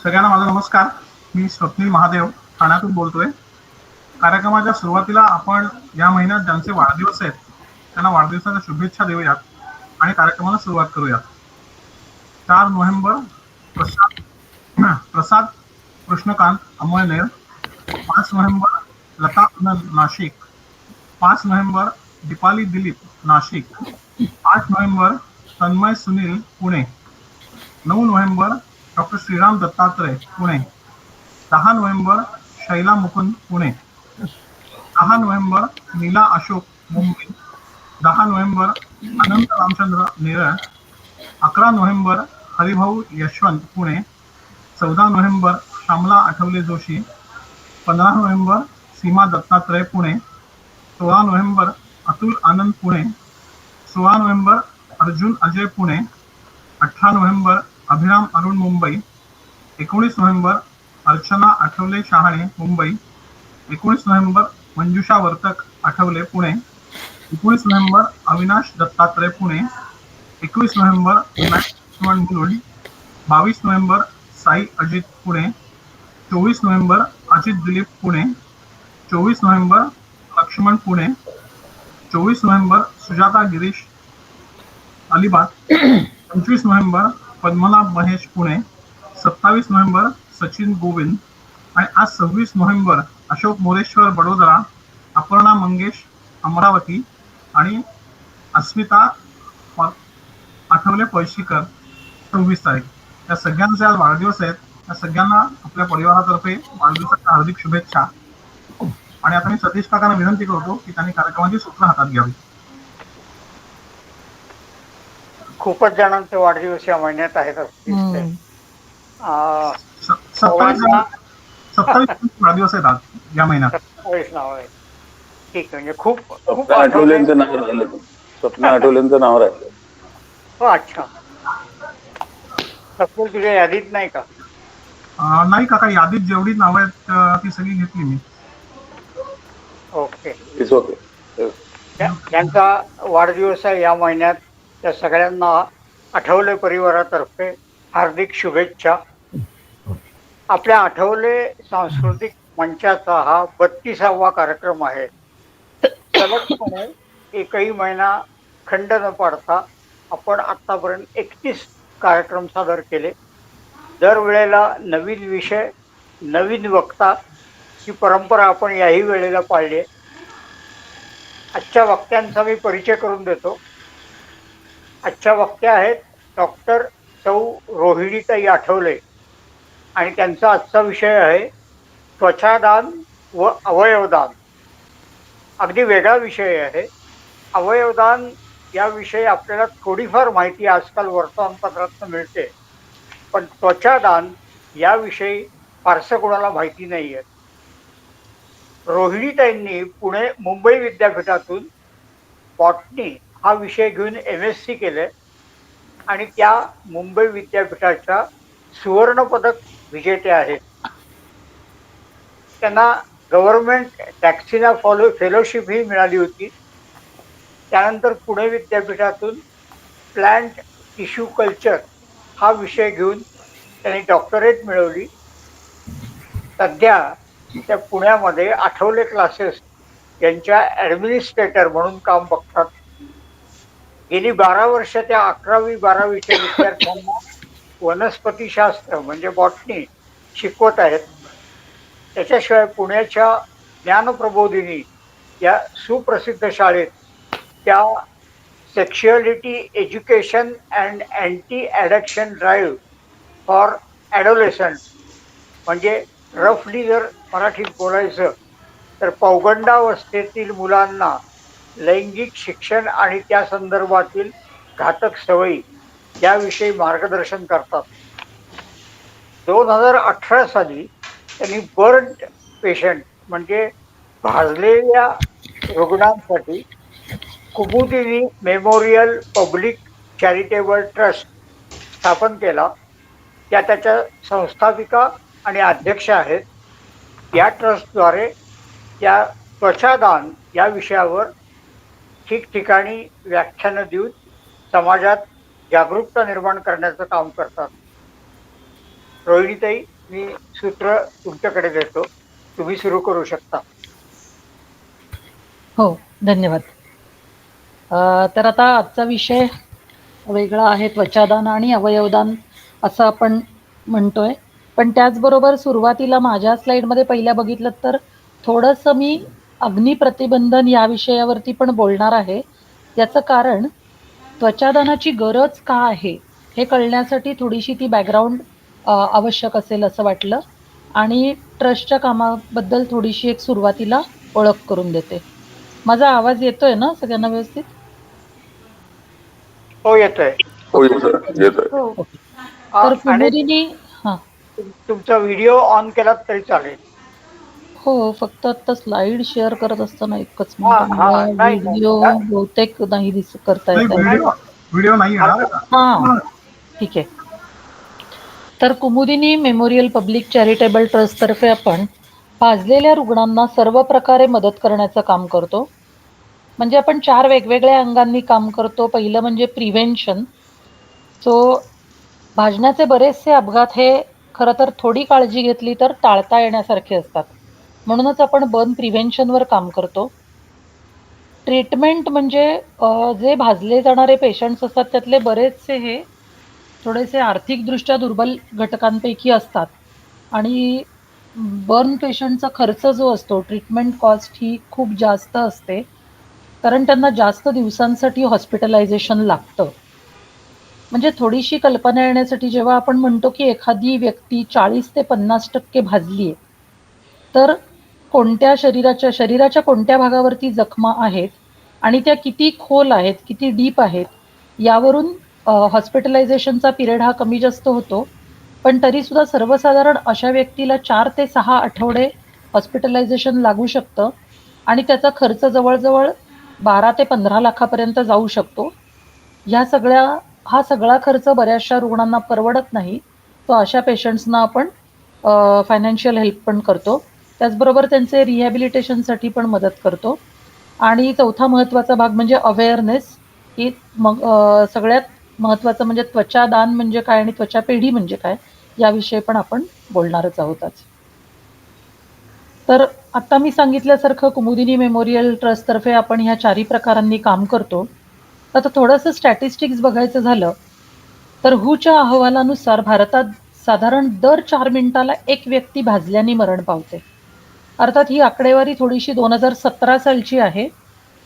सगळ्यांना माझा नमस्कार. मी स्वप्नील महादेव ठाण्यातून बोलतोय. कार्यक्रमाच्या सुरुवातीला आपण या महिन्यात ज्यांचे वाढदिवस आहेत त्यांना वाढदिवसाच्या शुभेच्छा देऊयात आणि कार्यक्रमाला सुरुवात करूयात. 4 November Prasad Prasad Krishnakant Amalner. 5 November Lata Anand Nashik. 5 November Deepali Dilip Nashik. 8 November Tanmay Sunil Pune. 9 November doctor Shriram Dattatray Pune. 10 November Shaila Mukund Pune. 10 November Neela Ashok Mumbai. 10 November Anant Ramchandra Neral. 11 November Haribhau Yashwant Pune. 14 November Shyamala Athavale Joshi. 15 November Seema Dattatray Pune. 16 November Atul Anand Pune. 16 November Arjun Ajay Pune. 18 November Abhiram Arun Mumbai. 19 November Archana Athavale Shahane Mumbai. 19 November Manjusha Vartak Athavale Pune. 19 November Avinash Dattatray Pune. 21 November Max Laxman Mulund. 22 November Sai Ajit Pune. 24 November Ajit Dilip Pune. 24 November Laxman Pune. 24 November Sujata Girish Alibag. 25 November Padmanabh Mahesh Pune. 27 November Sachin Govind. आणि आज 26 नोव्हेंबर अशोक मोरेश्वर बडोदरा. अपर्णा मंगेश अमरावती आणि अस्मिता प- आठवले पळशीकर 26 तारीख. या सगळ्यांचे आज वाढदिवस आहेत. या सगळ्यांना आपल्या परिवारातर्फे वाढदिवसाच्या हार्दिक शुभेच्छा. आणि आता मी सतीश काकांना विनंती करतो की त्यांनी कार्यक्रमाची सूत्र हातात घ्यावी. खूपच जणांचे वाढदिवस या महिन्यात आहेत असं दिसतंय. अं, 27 सर्वांना वाढदिवस आहेत आज या महिन्यात. 27 नाव आहे. ठीक आहे, म्हणजे खूप खूप स्वप्ना आठवले. आठवलेंचं नाव राहिलं. स्वप्ना आठवलेंचं नाव राहिलं. हो, अच्छा. सपोज तुझ्या यादीत नाही का? नाही काका, यादीत जेवढी नावं आहेत ती सगळी घेतली मी. ओके. It's okay. ज्यांचा वाढदिवस आहे या महिन्यात त्या सगळ्यांना आठवले परिवारातर्फे हार्दिक शुभेच्छा. आपल्या आठवले सांस्कृतिक मंचाचा हा 32वा कार्यक्रम आहे. सलगपणे एकही महिना खंड न पाडता आपण आतापर्यंत 31 कार्यक्रम सादर केले. दरवेळेला नवीन विषय, नवीन वक्ता ही परंपरा आपण याही वेळेला पाळली आहे. आजच्या वक्त्यांचा मी परिचय करून देतो. आजच्या वक्त्या आहेत डॉक्टर सौ रोहिणीताई आठवले आणि त्यांचा आजचा विषय आहे त्वचादान व अवयवदान. अगदी वेगळा विषय आहे. अवयवदान याविषयी आपल्याला थोडीफार माहिती आजकाल वर्तमानपत्रातून मिळते, पण त्वचादान याविषयी फारसं कोणाला माहिती नाही आहे. रोहिणीताईंनी मुंबई विद्यापीठातून बॉटनी हा विषय घेऊन MSc केले आणि त्या मुंबई विद्यापीठाच्या सुवर्णपदक विजेते आहेत. त्यांना गव्हर्नमेंट टॅक्सीला फेलोशिप ही मिळाली होती. त्यानंतर पुणे विद्यापीठातून प्लांट टिश्यू कल्चर हा विषय घेऊन त्यांनी डॉक्टरेट मिळवली. सध्या त्या पुण्यामध्ये आठवले क्लासेस यांच्या ॲडमिनिस्ट्रेटर म्हणून काम बघतात. गेली 12 वर्ष त्या 11वी-12वीच्या विद्यार्थ्यांना वनस्पतीशास्त्र म्हणजे बॉटनी शिकवत आहेत. त्याच्याशिवाय पुण्याच्या ज्ञानप्रबोधिनी या सुप्रसिद्ध शाळेत त्या sexuality education and anti addiction drive for adolescent, म्हणजे रफली जर मराठीत बोलायचं तर पौगंडावस्थेतील मुलांना लैंगिक शिक्षण आणि त्या संदर्भातील घातक सवयी याविषयी मार्गदर्शन करतात. 2018 साली त्यांनी बर्ड पेशंट म्हणजे भाजलेल्या रुग्णांसाठी कुमुदिनी मेमोरियल पब्लिक चॅरिटेबल ट्रस्ट स्थापन केला. त्या त्याच्या संस्थापिका आणि अध्यक्ष आहेत. या ट्रस्टद्वारे त्या त्वचादान या विषयावर ठिकठिकाणी व्याख्यानं देऊन समाजात जागरूकता निर्माण करण्याचं काम करतात. रोहिणीताई, मी सूत्र तुमच्याकडे देतो, तुम्ही सुरू करू शकता. हो, धन्यवाद. तर आता आजचा विषय वेगळा आहे, त्वचादान आणि अवयवदान असं आपण म्हणतोय. पण त्याचबरोबर सुरुवातीला माझ्या स्लाईडमध्ये पहिल्या बघितलं तर थोडंसं मी अग्निप्रतिबंधन या विषयावरती पण बोलणार आहे. याचं कारण त्वचादानाची गरज का आहे हे कळण्यासाठी थोडीशी ती बॅकग्राऊंड आवश्यक असेल असं वाटलं, आणि ट्रस्टच्या कामाबद्दल थोडीशी एक सुरुवातीला ओळख करून देते. माझा आवाज येतोय ना सगळ्यांना व्यवस्थित? हो, येतोय. हो येतोय येतोय. ओके. तर आणि कुमुदिनी, हां, तुमचा व्हिडिओ ऑन केलात तरी चालेल. हो, फक्त आता स्लाईड शेअर करत असताना एकच हा, मिनिट, हा, मला नाही, व्हिडिओ नाही. बहुतेक नाही करता नाही, येत आहे. व्हिडिओ नाही येणार. हां, ठीक आहे. तर कुमुदिनी मेमोरियल पब्लिक चॅरिटेबल ट्रस्टतर्फे आपण भाजलेल्या रुग्णांना सर्व प्रकारे मदत करण्याचं काम करतो. म्हणजे आपण 4 वेगवेगळ्या अंगांनी काम करतो. पहिलं म्हणजे प्रिव्हेन्शन. सो भाजण्याचे बरेचसे अपघात हे खरं तर थोडी काळजी घेतली तर टाळता येण्यासारखे असतात. म्हणूनच आपण बर्न प्रिव्हेन्शनवर काम करतो. ट्रीटमेंट म्हणजे जे भाजले जाणारे पेशंट्स असतात त्यातले बरेचसे हे थोडेसे आर्थिकदृष्ट्या दुर्बल घटकांपैकी असतात, आणि बर्न पेशंटचा खर्च जो असतो, ट्रीटमेंट कॉस्ट ही खूप जास्त असते, कारण त्यांना जास्त दिवसांसाठी हॉस्पिटलायझेशन लागतं. म्हणजे थोडीशी कल्पना येण्यासाठी जेव्हा आपण म्हणतो की एखादी व्यक्ती 40 ते 50% भाजली आहे, तर कोणत्या शरीराच्या कोणत्या भागावरती जखमा आहेत आणि त्या किती खोल आहेत, किती डीप आहेत, यावरून हॉस्पिटलायझेशनचा पिरियड हा कमी जास्त होतो. पण तरीसुद्धा सर्वसाधारण अशा व्यक्तीला 4 ते 6 आठवडे हॉस्पिटलायझेशन लागू शकतं, आणि त्याचा खर्च जवळजवळ 12 ते 15 लाखापर्यंत जाऊ शकतो. हा सगळा खर्च बऱ्याचशा रुग्णांना परवडत नाही. तो अशा पेशंट्सना आपण फायनान्शियल हेल्प पण करतो. त्याचबरोबर त्यांचे रिहॅबिलिटेशनसाठी पण मदत करतो. आणि चौथा महत्त्वाचा भाग म्हणजे अवेअरनेस, की मग सगळ्यात महत्त्वाचं म्हणजे त्वचादान म्हणजे काय आणि त्वचापेढी म्हणजे काय, याविषयी पण आपण बोलणारच आहोत आज. तर आत्ता मी सांगितल्यासारखं कुमुदिनी मेमोरियल ट्रस्टतर्फे आपण ह्या 4ही प्रकारांनी काम करतो. आता थोडंसं स्टॅटिस्टिक्स बघायचं झालं तर हूच्या अहवालानुसार भारतात साधारण दर 4 मिनिटाला एक व्यक्ती भाजल्याने मरण पावते. अर्थात ही आकडेवारी थोडीशी 2017 सालची आहे.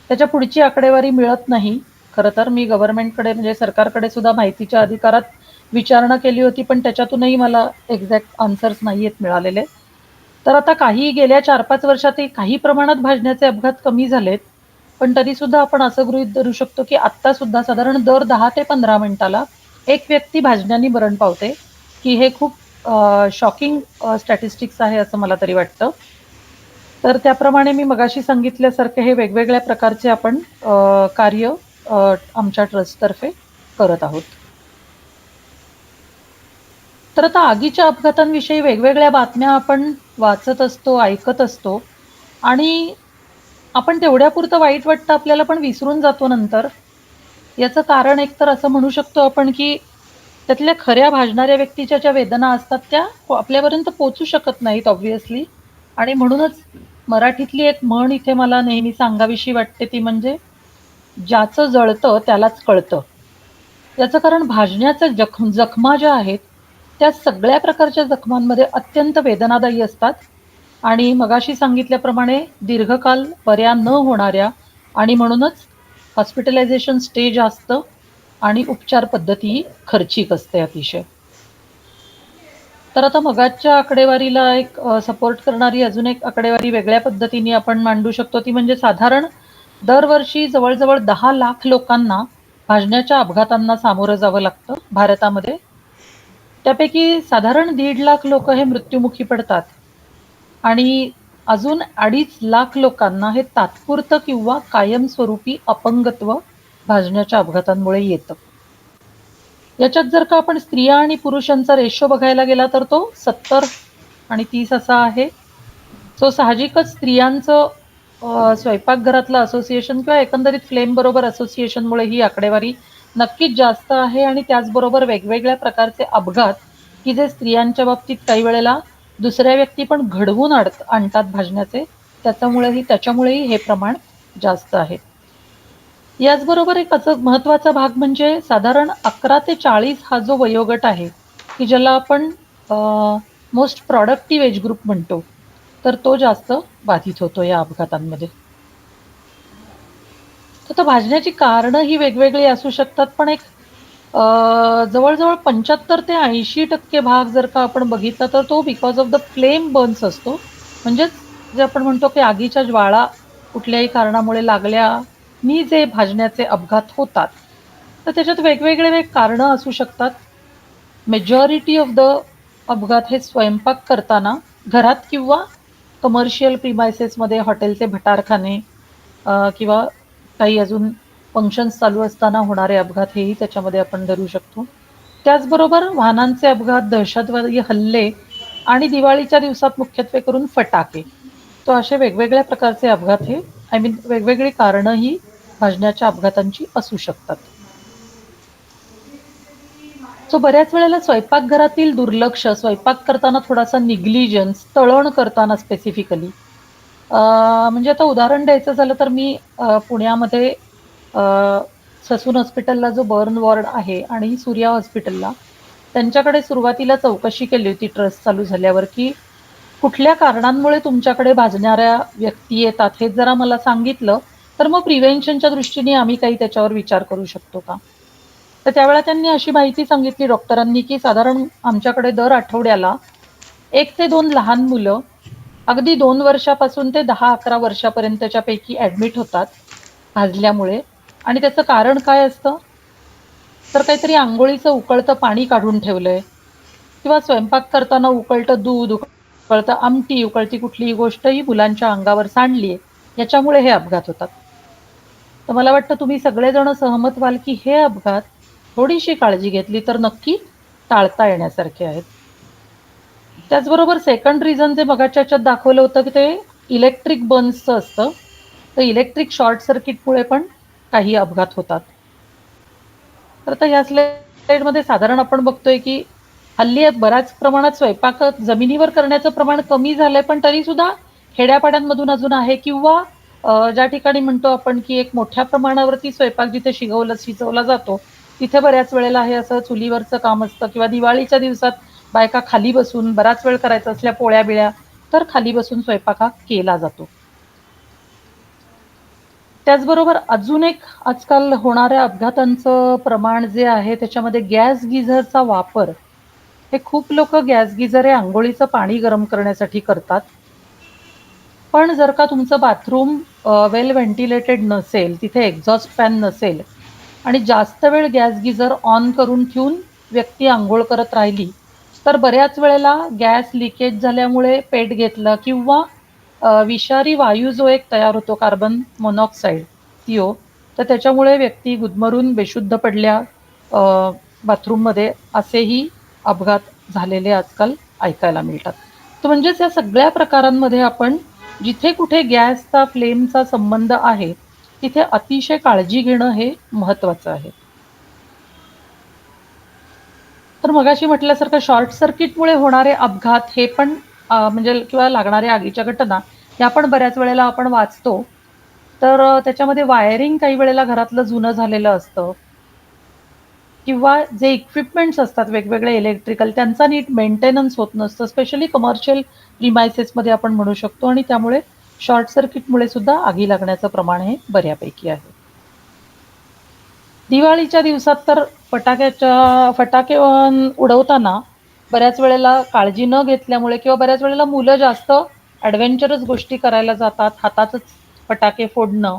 त्याच्या पुढची आकडेवारी मिळत नाही. खरं तर मी गव्हर्नमेंटकडे म्हणजे सरकारकडे सुद्धा माहितीच्या अधिकारात विचारणा केली होती, पण त्याच्यातूनही मला एक्झॅक्ट आन्सर्स नाही आहेत मिळालेले. तर आता गेल्या 4-5 वर्षातही काही प्रमाणात भाजण्याचे अपघात कमी झालेत, पण तरीसुद्धा आपण असं गृहीत धरू शकतो की आत्तासुद्धा साधारण दर 10 ते 15 मिनिटाला एक व्यक्ती भाजण्याने मरण पावते, की हे खूप शॉकिंग स्टॅटिस्टिक्स आहे असं मला तरी वाटतं. तर त्याप्रमाणे मी मगाशी सांगितल्यासारखे हे वेगवेगळ्या प्रकारचे आपण कार्य आमच्या ट्रस्टतर्फे करत आहोत. तर आता आगीच्या अपघातांविषयी वेगवेगळ्या बातम्या आपण वाचत असतो, ऐकत असतो, आणि आपण तेवढ्यापुरतं वाईट वाटतं आपल्याला पण विसरून जातो नंतर. याचं कारण एकतर असं म्हणू शकतो आपण की त्यातल्या खऱ्या भाजणाऱ्या व्यक्तीच्या ज्या वेदना असतात त्या आपल्यापर्यंत पोहोचू शकत नाहीत ऑब्व्हियसली. आणि म्हणूनच मराठीतली एक म्हण इथे मला नेहमी सांगावीशी वाटते, ती म्हणजे ज्याचं जळतं त्यालाच कळतं. याचं कारण भाजण्याच्या जखमा ज्या आहेत त्या सगळ्या प्रकारच्या जखमांमध्ये अत्यंत वेदनादायी असतात, आणि मगाशी सांगितल्याप्रमाणे दीर्घकाल बऱ्या न होणाऱ्या, आणि म्हणूनच हॉस्पिटलायझेशन स्टे जास्त आणि उपचार पद्धती खर्चिक असते अतिशय. तर आता मगाच्या आकडेवारीला एक सपोर्ट करणारी अजून एक आकडेवारी वेगळ्या पद्धतीने आपण मांडू शकतो, ती म्हणजे साधारण दरवर्षी जवळजवळ 10 लाख लोकांना भाजण्याच्या अपघातांना सामोरं जावं लागतं भारतामध्ये. त्यापैकी साधारण 1.5 लाख लोक हे मृत्युमुखी पडतात, आणि अजून 2.5 लाख लोकांना हे तात्पुरतं किंवा कायमस्वरूपी अपंगत्व भाजण्याच्या अपघातांमुळे येतं. याच्यात जर का आपण स्त्रिया आणि पुरुषांचा रेशो बघायला गेला तर तो 70 आणि 30 असा आहे. सो साहजिकच स्त्रियांचं स्वयंपाकघरातलं असोसिएशन किंवा एकंदरीत फ्लेम बरोबर असोसिएशनमुळे ही आकडेवारी नक्कीच जास्त आहे, आणि त्याचबरोबर वेगवेगळ्या प्रकारचे अपघात की जे स्त्रियांच्या बाबतीत काही वेळेला दुसऱ्या व्यक्ती पण घडवून आणतात भाजण्याचे, त्याच्यामुळेही हे प्रमाण जास्त आहे. याचबरोबर एक महत्वाचा भाग म्हणजे साधारण 11 ते 40 हा जो वयोगट आहे, की ज्याला आपण मोस्ट प्रॉडक्टिव्ह एज ग्रुप म्हणतो, तर तो जास्त बाधित होतो या अपघातांमध्ये. तर भाजण्याची कारणं ही वेगवेगळी असू शकतात, पण एक जवळजवळ 75 ते 80% भाग जर का आपण बघितला तर तो because of the flame Burns असतो. म्हणजेच जे आपण म्हणतो की आगीच्या ज्वाळा कुठल्याही कारणामुळे लागल्यानी जे भाजण्याचे अपघात होतात, तर त्याच्यात वेगवेगळे कारणं असू शकतात. मेजॉरिटी ऑफ द अपघात हे स्वयंपाक करताना घरात किंवा कमर्शियल प्रिमायसेसमध्ये हॉटेलचे भटारखाने किंवा काही अजून फंक्शन्स चालू असताना होणारे अपघात हेही त्याच्यामध्ये आपण धरू शकतो. त्याचबरोबर वाहनांचे अपघात, दहशतवादी हल्ले आणि दिवाळीच्या दिवसात मुख्यत्वे करून फटाके. तो असे वेगवेगळ्या प्रकारचे अपघात हे वेगवेगळी कारणं ही भाजण्याच्या अपघातांची असू शकतात. सो बऱ्याच वेळेला स्वयंपाकघरातील दुर्लक्ष, स्वयंपाक करताना थोडासा निग्लिजन्स, तळण करताना स्पेसिफिकली, म्हणजे आता उदाहरण द्यायचं झालं तर मी पुण्यामध्ये ससून हॉस्पिटलला जो बर्न वॉर्ड आहे आणि सूर्या हॉस्पिटलला त्यांच्याकडे सुरुवातीला चौकशी केली होती ट्रस्ट चालू झाल्यावर, की कुठल्या कारणांमुळे तुमच्याकडे भाजणाऱ्या व्यक्ती येतात हे जरा मला सांगितलं तर मग प्रिव्हेन्शनच्या दृष्टीने आम्ही काही त्याच्यावर विचार करू शकतो का. तर त्यावेळेला त्यांनी अशी माहिती सांगितली डॉक्टरांनी, की साधारण आमच्याकडे दर आठवड्याला 1 ते 2 लहान मुलं अगदी 2 वर्षापासून ते 10-11 वर्षापर्यंतच्या पैकी ॲडमिट होतात भाजल्यामुळे. आणि त्याचं कारण काय असतं, तर काहीतरी अंघोळीचं उकळतं पाणी काढून ठेवलंय किंवा स्वयंपाक करताना उकळतं दूध, उकळतं आमटी, उकळती कुठलीही गोष्ट ही मुलांच्या अंगावर सांडलीये, याच्यामुळे हे अपघात होतात. तर मला वाटतं तुम्ही सगळेजण सहमत व्हाल की हे अपघात थोडीशी काळजी घेतली तर नक्की टाळता येण्यासारखे आहेत. त्याचबरोबर सेकंड रिझन जे मगाच्या याच्यात दाखवलं होतं की ते इलेक्ट्रिक बर्न्सचं असतं, तर इलेक्ट्रिक शॉर्ट सर्किटमुळे पण काही अपघात होतात. तर आता या स्लाइडमध्ये साधारण आपण बघतोय की हल्ली बऱ्याच प्रमाणात स्वयंपाक जमिनीवर करण्याचं प्रमाण कमी झालंय, पण तरी सुद्धा खेड्यापाड्यांमधून अजून आहे किंवा ज्या ठिकाणी म्हणतो आपण की एक मोठ्या प्रमाणावरती स्वयंपाक जिथे शिजवला जातो तिथे बऱ्याच वेळेला हे असं चुलीवरचं काम असतं किंवा दिवाळीच्या दिवसात बायका खाली बसून बराच वेळ करायचं असल्या पोळ्या बिळ्या तर खाली बसून स्वयंपाक हा केला जातो. त्याचबरोबर अजून एक आजकाल होणाऱ्या अपघातांचं प्रमाण जे आहे त्याच्यामध्ये गॅस गिझरचा वापर. हे खूप लोक गॅस गिझर हे अंघोळीचं पाणी गरम करण्यासाठी करतात, पण जर का तुमचं बाथरूम वेल व्हेंटिलेटेड नसेल, तिथे एक्झॉस्ट फॅन नसेल आणि जास्त वेळ गॅस गिझर ऑन करून ठेवून व्यक्ती अंघोळ करत राहिली तर बऱ्याच वेळेला गॅस लिकेज झाल्यामुळे पेट घेतलं किंवा विषारी वायू जो एक तयार होतो कार्बन मोनॉक्साईड CO, तर त्याच्यामुळे व्यक्ती गुदमरून बेशुद्ध पडल्या बाथरूममध्ये, असेही अपघात झालेले आजकाल ऐकायला मिळतात. तर म्हणजेच या सगळ्या प्रकारांमध्ये आपण जिथे कुठे गॅसचा फ्लेमचा संबंध आहे तिथे अतिशय काळजी घेणं हे महत्वाचं आहे. तर मगाशी म्हटल्यासारखं शॉर्ट सर्किटमुळे होणारे अपघात हे पण म्हणजे किंवा लागणाऱ्या आगीच्या घटना ह्या पण बऱ्याच वेळेला आपण वाचतो. तर त्याच्यामध्ये वायरिंग काही वेळेला घरातलं जुनं झालेलं असतं किंवा जे इक्विपमेंट्स असतात वेगवेगळे इलेक्ट्रिकल त्यांचा नीट मेंटेनन्स होत नसतं, स्पेशली कमर्शियल प्रिमायसेसमध्ये आपण म्हणू शकतो, आणि त्यामुळे शॉर्ट सर्किटमुळे सुद्धा आगी लागण्याचं प्रमाण हे बऱ्यापैकी आहे. दिवाळीच्या दिवसात तर फटाके उडवताना बऱ्याच वेळेला काळजी न घेतल्यामुळे किंवा बऱ्याच वेळेला मुलं जास्त ॲडव्हेंचरस गोष्टी करायला जातात, हातातच फटाके फोडणं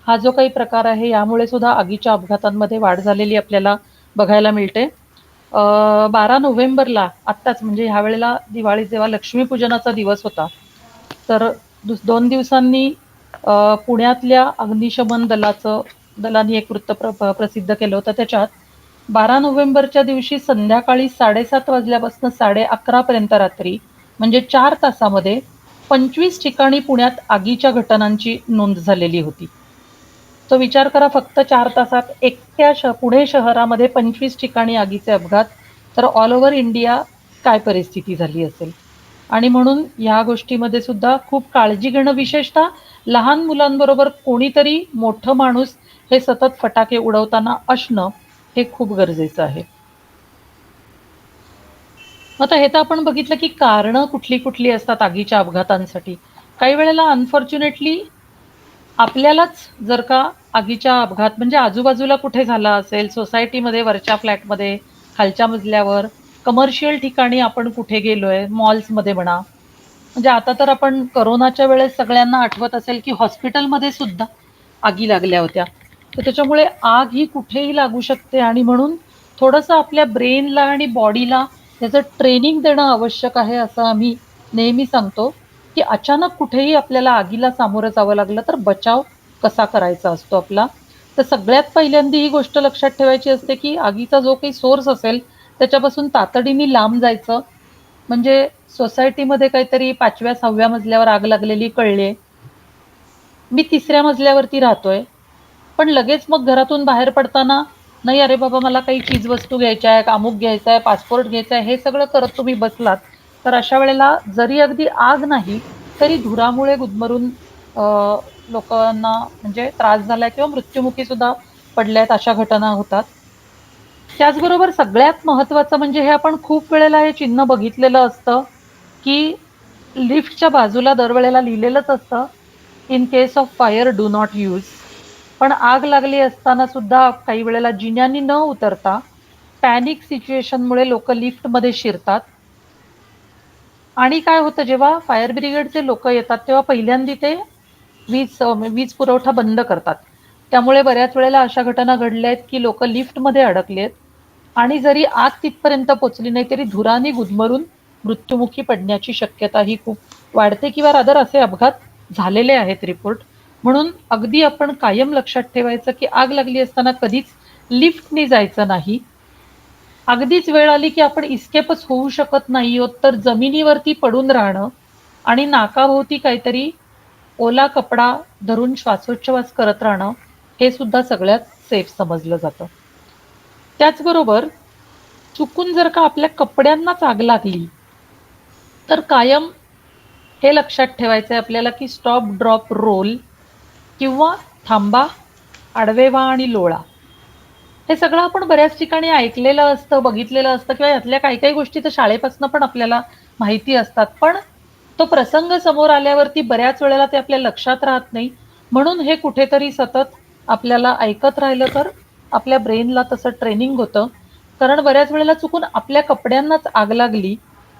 हा जो काही प्रकार आहे यामुळे सुद्धा आगीच्या अपघातांमध्ये वाढ झालेली आपल्याला बघायला मिळते. 12 नोव्हेंबरला आत्ताच म्हणजे ह्या वेळेला दिवाळी जेव्हा लक्ष्मीपूजनाचा दिवस होता, तर 2 दिवसांनी पुण्यातल्या अग्निशमन दलाने एक वृत्त प्रसिद्ध केलं होतं. त्याच्यात 12 नोव्हेंबरच्या दिवशी संध्याकाळी 7:30 वाजल्यापासून 11:30 पर्यंत रात्री म्हणजे 4 तासामध्ये 25 ठिकाणी पुण्यात आगीच्या घटनांची नोंद झालेली होती. तो विचार करा, फक्त 4 तासात एकट्या पुणे शहरामध्ये 25 ठिकाणी आगीचे अपघात. तर ऑल ओव्हर इंडिया काय परिस्थिती झाली असेल. आणि म्हणून ह्या गोष्टीमध्ये सुद्धा खूप काळजी घेणं, विशेषतः लहान मुलांबरोबर कोणीतरी मोठं माणूस हे सतत फटाके उडवताना असणं हे खूप गरजेचं आहे. आता हे तर आपण बघितलं की कारणं कुठली कुठली असतात आगीच्या अपघातांसाठी. काही वेळेला अनफॉर्च्युनेटली आपल्यालाच जर का आगीचा अपघात म्हणजे आजूबाजूला कुठे झाला असेल, सोसायटीमध्ये वरच्या फ्लॅटमध्ये, खालच्या मजल्यावर, कमर्शियल ठिकाणी आपण कुठे गेलोय, मॉल्समध्ये म्हणा. म्हणजे आता तर आपण कोरोनाच्या वेळेस सगळ्यांना आठवत असेल की हॉस्पिटलमध्ये सुद्धा आगी लागल्या होत्या. तर त्याच्यामुळे आग ही कुठेही लागू शकते आणि म्हणून थोडंसं आपल्या ब्रेनला आणि बॉडीला त्याचं ट्रेनिंग देणं आवश्यक आहे, असं आम्ही नेहमी सांगतो, की अचानक कुठेही आपल्याला आगीला सामोरं जावं लागलं तर बचाव कसा करायचा असतो आपला. तर सगळ्यात पहिल्यांदा ही गोष्ट लक्षात ठेवायची असते, की आगीचा जो काही सोर्स असेल त्याच्यापासून तातडीने लांब जायचं. म्हणजे सोसायटीमध्ये काहीतरी 5व्या 6व्या मजल्यावर आग लागलेली कळलीये. मी 3ऱ्या मजल्यावरती राहतोय. पण लगेच मग घरातून बाहेर पडताना, नाही अरे बाबा मला काही चीजवस्तू घ्यायच्या आहे, अमुक घ्यायचं आहे, पासपोर्ट घ्यायचा आहे, हे सगळं करत तुम्ही बसलात, तर अशा वेळेला जरी अगदी आग नाही, तरी धुरामुळे गुदमरून अ, लोकांना म्हणजे त्रास झालाय किंवा मृत्युमुखी सुद्धा पडल्यात, अशा घटना होतात. त्याचबरोबर सगळ्यात महत्त्वाचं म्हणजे हे आपण खूप वेळेला हे चिन्ह बघितलेलं असतं, की लिफ्टच्या बाजूला दरवेळेला लिहिलेलंच असतं, in case of fire do not use. पण आग लागली असताना सुद्धा काही वेळेला जिन्यानी न उतरता पॅनिक सिच्युएशनमुळे लोकं लिफ्टमध्ये शिरतात. आणि काय होतं जेव्हा फायर ब्रिगेडचे लोकं येतात तेव्हा पहिल्यांदा ते वीज पुरवठा बंद करतात. त्यामुळे बऱ्याच वेळेला अशा घटना घडल्या आहेत, की लोकं लिफ्टमध्ये अडकली आहेत आणि जरी आग तिथपर्यंत पोहोचली नाही तरी धुराने गुदमरून मृत्युमुखी पडण्याची शक्यता ही खूप वाढते किंवा रादर असे अपघात झालेले आहेत रिपोर्ट. म्हणून अगदी आपण कायम लक्षात ठेवायचं, की आग लागली असताना कधीच लिफ्टनी जायचं नाही. अगदीच वेळ आली, की आपण इस्केपच होऊ शकत नाही आहोत, तर जमिनीवरती पडून राहणं आणि नाकाभोवती काहीतरी ओला कपडा धरून श्वासोच्छवास करत राहणं, हे सुद्धा सगळ्यात सेफ समजलं जातं. त्याचबरोबर चुकून जर का आपल्या कपड्यांनाच आग लागली, तर कायम हे लक्षात ठेवायचं आहे आपल्याला, की स्टॉप, ड्रॉप, रोल किंवा थांबा, आडवे व्हा आणि लोळा. हे सगळं आपण बऱ्याच ठिकाणी ऐकलेलं असतं, बघितलेलं असतं किंवा यातल्या काही काही गोष्टी तर शाळेपासून पण आपल्याला माहिती असतात. पण तो प्रसंग समोर आल्यावरती बऱ्याच वेळेला ते आपल्या लक्षात राहत नाही. म्हणून हे कुठेतरी सतत आपल्याला ऐकत राहिलं तर आपल्या ब्रेनला तसं ट्रेनिंग होतं. कारण बऱ्याच वेळेला चुकून आपल्या कपड्यांनाच आग लागली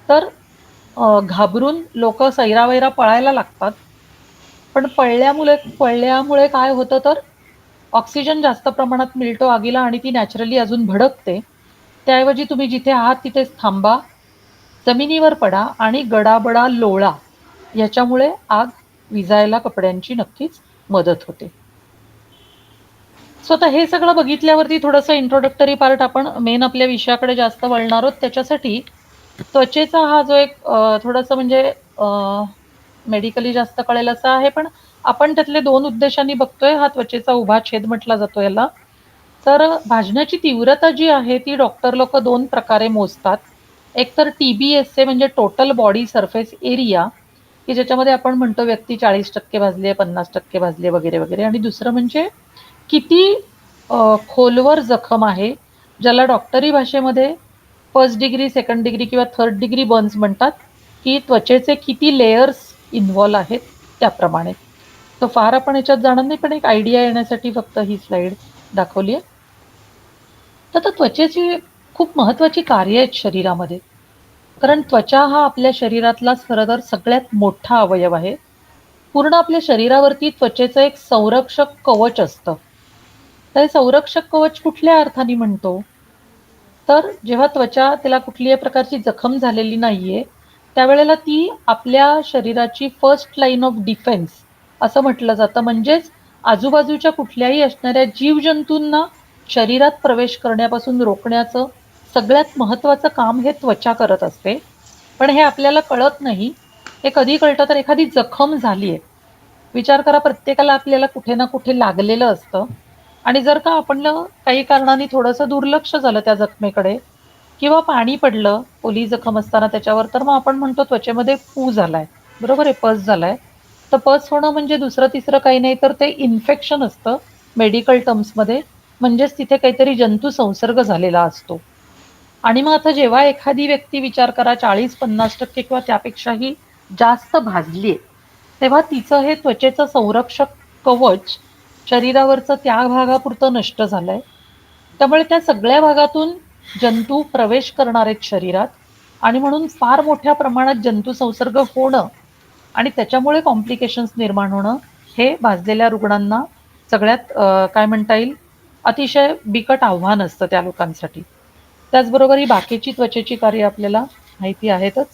तर घाबरून लोकं सैरावैरा पळायला लागतात. पण पळल्यामुळे काय होतं तर ऑक्सिजन जास्त प्रमाणात मिळतो आगीला आणि ती नॅचरली अजून भडकते. त्याऐवजी तुम्ही जिथे आहात तिथेच थांबा, जमिनीवर पडा आणि गडाबडा लोळा. याच्यामुळे आग विझायला कपड्यांची नक्कीच मदत होते. सो आता हे सगळं बघितल्यावरती थोडंसं इंट्रोडक्टरी पार्ट आपण मेन आपल्या विषयाकडे जास्त वळणार आहोत. त्याच्यासाठी त्वचेचा हा जो एक थोडंसं म्हणजे मेडिकली जास्त कळेल असा आहे, पण आपण त्यातले 2 उद्देशांनी बघतोय. हा त्वचेचा उभा छेद म्हटला जातो याला. तर भाजण्याची तीव्रता जी आहे ती डॉक्टर लोकं 2 प्रकारे मोजतात. एक तर TBSA म्हणजे टोटल बॉडी सरफेस एरिया, की ज्याच्यामध्ये आपण म्हणतो व्यक्ती 40% भाजली आहे, 50% भाजली आहे वगैरे, वगैरे. आणि दुसरं म्हणजे किती खोलवर जखम आहे, ज्याला डॉक्टरी भाषेमध्ये फर्स्ट डिग्री, सेकंड डिग्री किंवा थर्ड डिग्री बर्न्स म्हणतात, की त्वचेचे किती लेयर्स इन्व्हॉल्व आहेत त्याप्रमाणे. तर फार आपण याच्यात जाणार नाही, पण एक आयडिया येण्यासाठी फक्त ही स्लाईड दाखवली आहे. तर आता त्वचेची खूप महत्त्वाची कार्य आहेत शरीरामध्ये. कारण त्वचा हा आपल्या शरीरातला खरं तर सगळ्यात मोठा अवयव आहे. पूर्ण आपल्या शरीरावरती त्वचेचं एक संरक्षक कवच असतं. तर हे संरक्षक कवच कुठल्या अर्थाने म्हणतो? तर जेव्हा त्वचा त्याला कुठल्याही प्रकारची जखम झालेली नाहीये, त्यावेळेला ती आपल्या शरीराची फर्स्ट लाईन ऑफ डिफेन्स असं म्हटलं जातं. म्हणजेच आजूबाजूच्या कुठल्याही असणाऱ्या जीवजंतूंना शरीरात प्रवेश करण्यापासून रोखण्याचं सगळ्यात महत्त्वाचं काम हे त्वचा करत असते. पण हे आपल्याला कळत नाही. हे कधी कळतं तर एखादी जखम झाली आहे. विचार करा, प्रत्येकाला आपल्याला कुठे ना कुठे लागलेलं असतं आणि जर का आपलं काही कारणाने थोडंसं दुर्लक्ष झालं त्या जखमेकडे किंवा पाणी पडलं ओली जखम असताना त्याच्यावर, तर मग आपण म्हणतो त्वचेमध्ये पू झालाय, बरोबर आहे, पस झालाय. तर पस होणं म्हणजे दुसरं तिसरं काही नाही तर ते इन्फेक्शन असतं मेडिकल टर्म्समध्ये. म्हणजेच तिथे काहीतरी जंतू संसर्ग झालेला असतो. आणि मग आता जेव्हा एखादी व्यक्ती विचार करा 40-50% किंवा त्यापेक्षाही जास्त भाजलीये, तेव्हा तिचं हे त्वचेचं संरक्षक कवच शरीरावरचं त्या भागापुरतं नष्ट झालंय. त्यामुळे त्या सगळ्या भागातून जंतू प्रवेश करणार आहेत शरीरात आणि म्हणून फार मोठ्या प्रमाणात जंतू संसर्ग होणं आणि त्याच्यामुळे कॉम्प्लिकेशन्स निर्माण होणं हे भाजलेल्या रुग्णांना सगळ्यात काय म्हणता येईल, अतिशय बिकट आव्हान असतं त्या लोकांसाठी. त्याचबरोबर ही बाकीची त्वचेची कार्य आपल्याला माहिती आहेतच.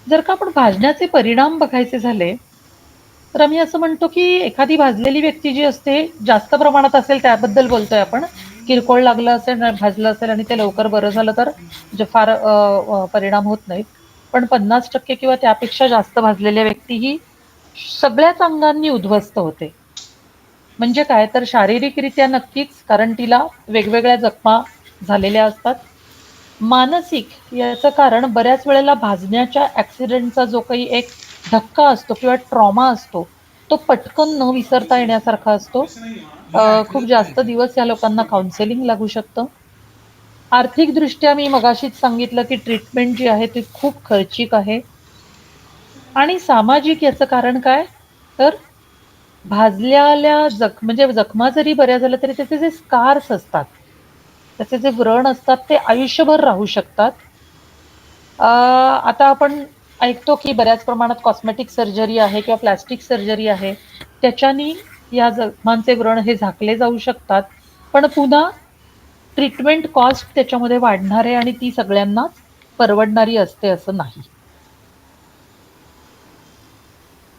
जर का आपण भाजण्याचे परिणाम बघायचे झाले, तर आम्ही असं म्हणतो की एखादी भाजलेली व्यक्ती जी असते, जास्त प्रमाणात असेल त्याबद्दल बोलतोय आपण. किरकोळ लागलं असेल, भाजलं असेल आणि ते लवकर बरं झालं तर जे फार परिणाम होत नाहीत. पण 50% किंवा त्यापेक्षा जास्त भाजलेल्या व्यक्ती ही सगळ्याच अंगांनी उद्ध्वस्त होते. म्हणजे काय तर शारीरिकरित्या नक्कीच, कारण तिला वेगवेगळ्या जखमा झालेल्या असतात. मानसिक याचं कारण बऱ्याच वेळेला भाजण्याच्या ॲक्सिडेंटचा जो काही एक धक्का असतो किंवा ट्रॉमा असतो, तो पटकन न विसरता येण्यासारखा असतो. खूप जास्त दिवस या लोकांना काउन्सेलिंग लागू शकतं. आर्थिकदृष्ट्या मी मगाशीच सांगितलं की ट्रीटमेंट जी आहे ती खूप खर्चिक आहे. आणि सामाजिक याचं कारण काय, तर भाजलेल्या म्हणजे जखमा जरी बऱ्या झाल्या तरी त्याचे जे स्कार्स असतात, त्याचे जे व्रण असतात ते आयुष्यभर राहू शकतात. आता आपण ऐकतो की बऱ्याच प्रमाणात कॉस्मेटिक सर्जरी आहे किंवा प्लास्टिक सर्जरी आहे, त्याच्यानी या जखमांचे व्रण हे झाकले जाऊ शकतात. पण पुन्हा ट्रीटमेंट कॉस्ट त्याच्यामध्ये वाढणार आहे आणि ती सगळ्यांनाच परवडणारी असते असं नाही.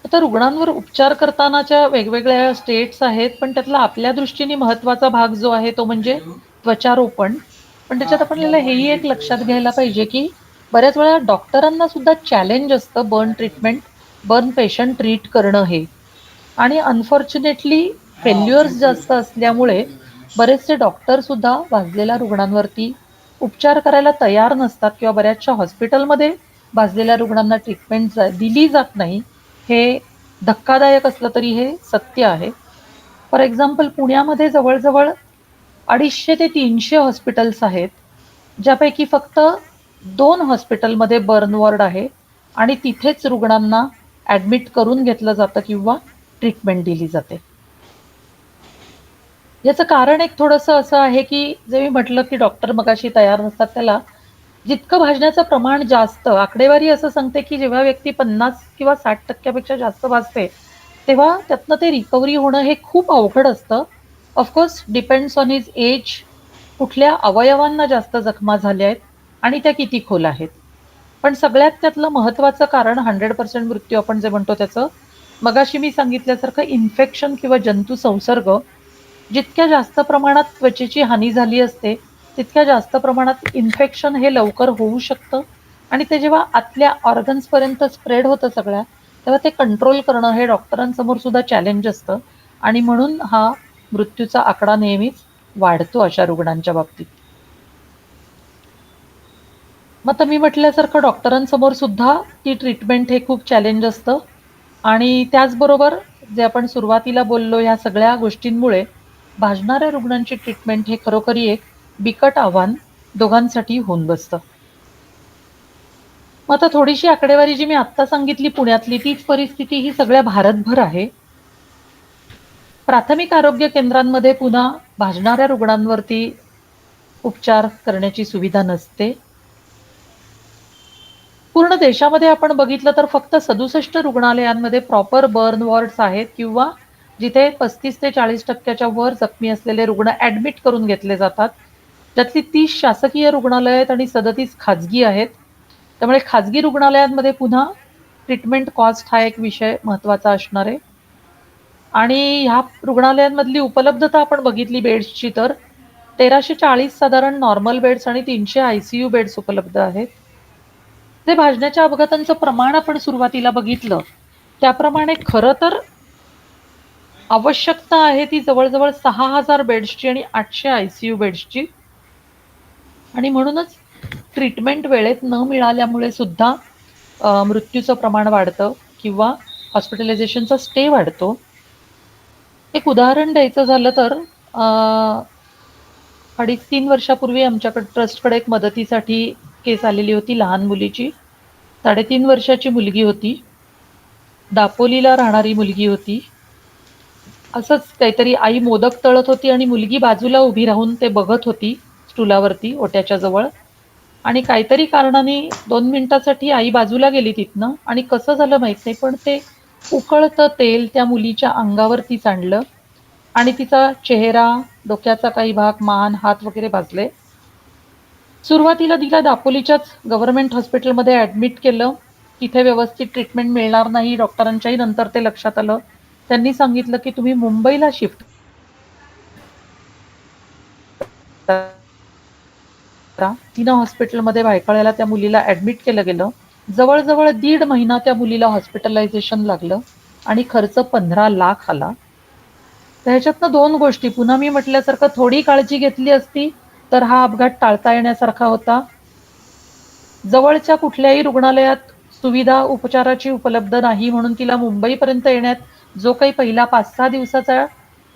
आता रुग्णांवर उपचार करतानाच्या वेगवेगळ्या स्टेट्स आहेत, पण त्यातला आपल्या दृष्टीने महत्त्वाचा भाग जो आहे तो म्हणजे त्वचारोपण. पण त्याच्यात आपल्याला हेही एक लक्षात घ्यायला पाहिजे की बऱ्याच वेळा डॉक्टरांना सुद्धा चॅलेंज असतं बर्न पेशंट ट्रीट करणं हे. आणि अनफॉर्च्युनेटली फेल्युअर्स जास्त असल्यामुळे बरेचसे डॉक्टर सुद्धा भाजलेल्या रुग्णांवरती उपचार करायला तयार नसतात किंवा बऱ्याचशा हॉस्पिटलमध्ये भाजलेल्या रुग्णांना ट्रीटमेंट दिली जात नाही. हे धक्कादायक असलं तरी हे सत्य आहे. फॉर एक्झाम्पल पुण्यामध्ये जवळजवळ 250 ते 300 हॉस्पिटल्स आहेत, ज्यापैकी फक्त 2 हॉस्पिटलमध्ये बर्न वॉर्ड आहे आणि तिथेच रुग्णांना ॲडमिट करून घेतलं जातं किंवा ट्रीटमेंट दिली जाते. याचं कारण एक थोडंसं असं आहे की जे मी म्हटलं की डॉक्टर मगाशी तयार नसतात, त्याला जितकं भाजण्याचं प्रमाण जास्त, आकडेवारी असं सांगते की जेव्हा व्यक्ती 50 किंवा 60% पेक्षा जास्त भाजते, तेव्हा त्यातनं ते रिकव्हरी होणं हे खूप अवघड असतं. Of course depends on his age, कुठल्या अवयवांना जास्त जखमा झाल्या आहेत आणि त्या किती खोल आहेत. पण सगळ्यात त्यातलं महत्त्वाचं कारण 100% मृत्यू आपण जे म्हणतो त्याचं, मगाशी मी सांगितल्यासारखं इन्फेक्शन किंवा जंतू संसर्ग. जितक्या जास्त प्रमाणात त्वचेची हानी झाली असते, तितक्या जास्त प्रमाणात इन्फेक्शन हे लवकर होऊ शकतं आणि ते जेव्हा आतल्या ऑर्गन्सपर्यंत स्प्रेड होतं सगळ्या, तेव्हा ते कंट्रोल करणं हे डॉक्टरांसमोर सुद्धा चॅलेंज असतं आणि म्हणून हा मृत्यूचा आकडा नेहमीच वाढतो अशा रुग्णांच्या बाबतीत. मग तर मी म्हटल्यासारखं डॉक्टरांसमोर सुद्धा ती ट्रीटमेंट हे खूप चॅलेंज असतं आणि त्याचबरोबर जे आपण सुरुवातीला बोललो ह्या सगळ्या गोष्टींमुळे भाजणाऱ्या रुग्णांची ट्रीटमेंट हे खरोखरी एक बिकट आव्हान दोघांसाठी होऊन बसतं. मग आता थोडीशी आकडेवारी जी मी आत्ता सांगितली पुण्यातली, तीच परिस्थिती ही सगळ्या भारतभर आहे. प्राथमिक आरोग्य केंद्रांमध्ये पुन्हा भाजणाऱ्या रुग्णांवरती उपचार करण्याची सुविधा नसते. पूर्ण देशामध्ये आपण बघितलं तर फक्त 67 रुग्णालयांमध्ये प्रॉपर बर्न वॉर्ड्स आहेत किंवा जिथे 35 ते 40% वर जखमी असलेले रुग्ण ॲडमिट करून घेतले जातात. त्यातली 30 शासकीय रुग्णालय आहेत आणि 37 खाजगी आहेत. त्यामुळे खाजगी रुग्णालयांमध्ये पुन्हा ट्रीटमेंट कॉस्ट हा एक विषय महत्त्वाचा असणार आहे. आणि ह्या रुग्णालयांमधली उपलब्धता आपण बघितली बेड्सची तर 1340 साधारण नॉर्मल बेड्स आणि 300 ICU बेड्स उपलब्ध आहेत. ते भाजण्याच्या अपघातांचं प्रमाण आपण सुरुवातीला बघितलं त्याप्रमाणे खरं तर आवश्यकता आहे ती जवळजवळ 6000 बेड्सची आणि 800 ICU बेड्सची. आणि म्हणूनच ट्रीटमेंट वेळेत न मिळाल्यामुळे सुद्धा मृत्यूचं प्रमाण वाढतं किंवा हॉस्पिटलायझेशनचा स्टे वाढतो. एक उदाहरण द्यायचं झालं तर 2.5-3 वर्षापूर्वी आमच्याकडे ट्रस्टकडे एक मदतीसाठी केस आलेली होती लहान मुलीची. 3.5 वर्षाची मुलगी होती. दापोलीला राहणारी मुलगी होती. असंच काहीतरी आई मोदक तळत होती आणि मुलगी बाजूला उभी राहून ते बघत होती स्टुलावरती ओट्याच्या जवळ. आणि काहीतरी कारणाने 2 मिनिटासाठी आई बाजूला गेली तिथनं आणि कसं झालं माहित नाही, पण ते उकळतं तेल त्या मुलीच्या अंगावरती सांडलं आणि तिचा चेहरा, डोक्याचा काही भाग, मान, हात वगैरे भाजले. सुरुवातीला तिला दापोलीच्याच गव्हर्नमेंट हॉस्पिटलमध्ये ॲडमिट केलं. तिथे व्यवस्थित ट्रीटमेंट मिळणार नाही, डॉक्टरांच्याही नंतर ते लक्षात आलं. त्यांनी सांगितलं की तुम्ही मुंबईला शिफ्ट करा. तिनं हॉस्पिटलमध्ये भायखळ्याला त्या मुलीला ॲडमिट केलं गेलं. जवळजवळ 1.5 महिना त्या मुलीला हॉस्पिटलायझेशन लागलं आणि खर्च 15 लाख आला. तर ह्याच्यातनं 2 गोष्टी, पुन्हा मी म्हटल्यासारखं थोडी काळजी घेतली असती तर हा अपघात टाळता येण्यासारखा होता. जवळच्या कुठल्याही रुग्णालयात सुविधा उपचाराची उपलब्ध नाही म्हणून तिला मुंबईपर्यंत येण्यात जो काही पहिला 5-6 दिवसाचा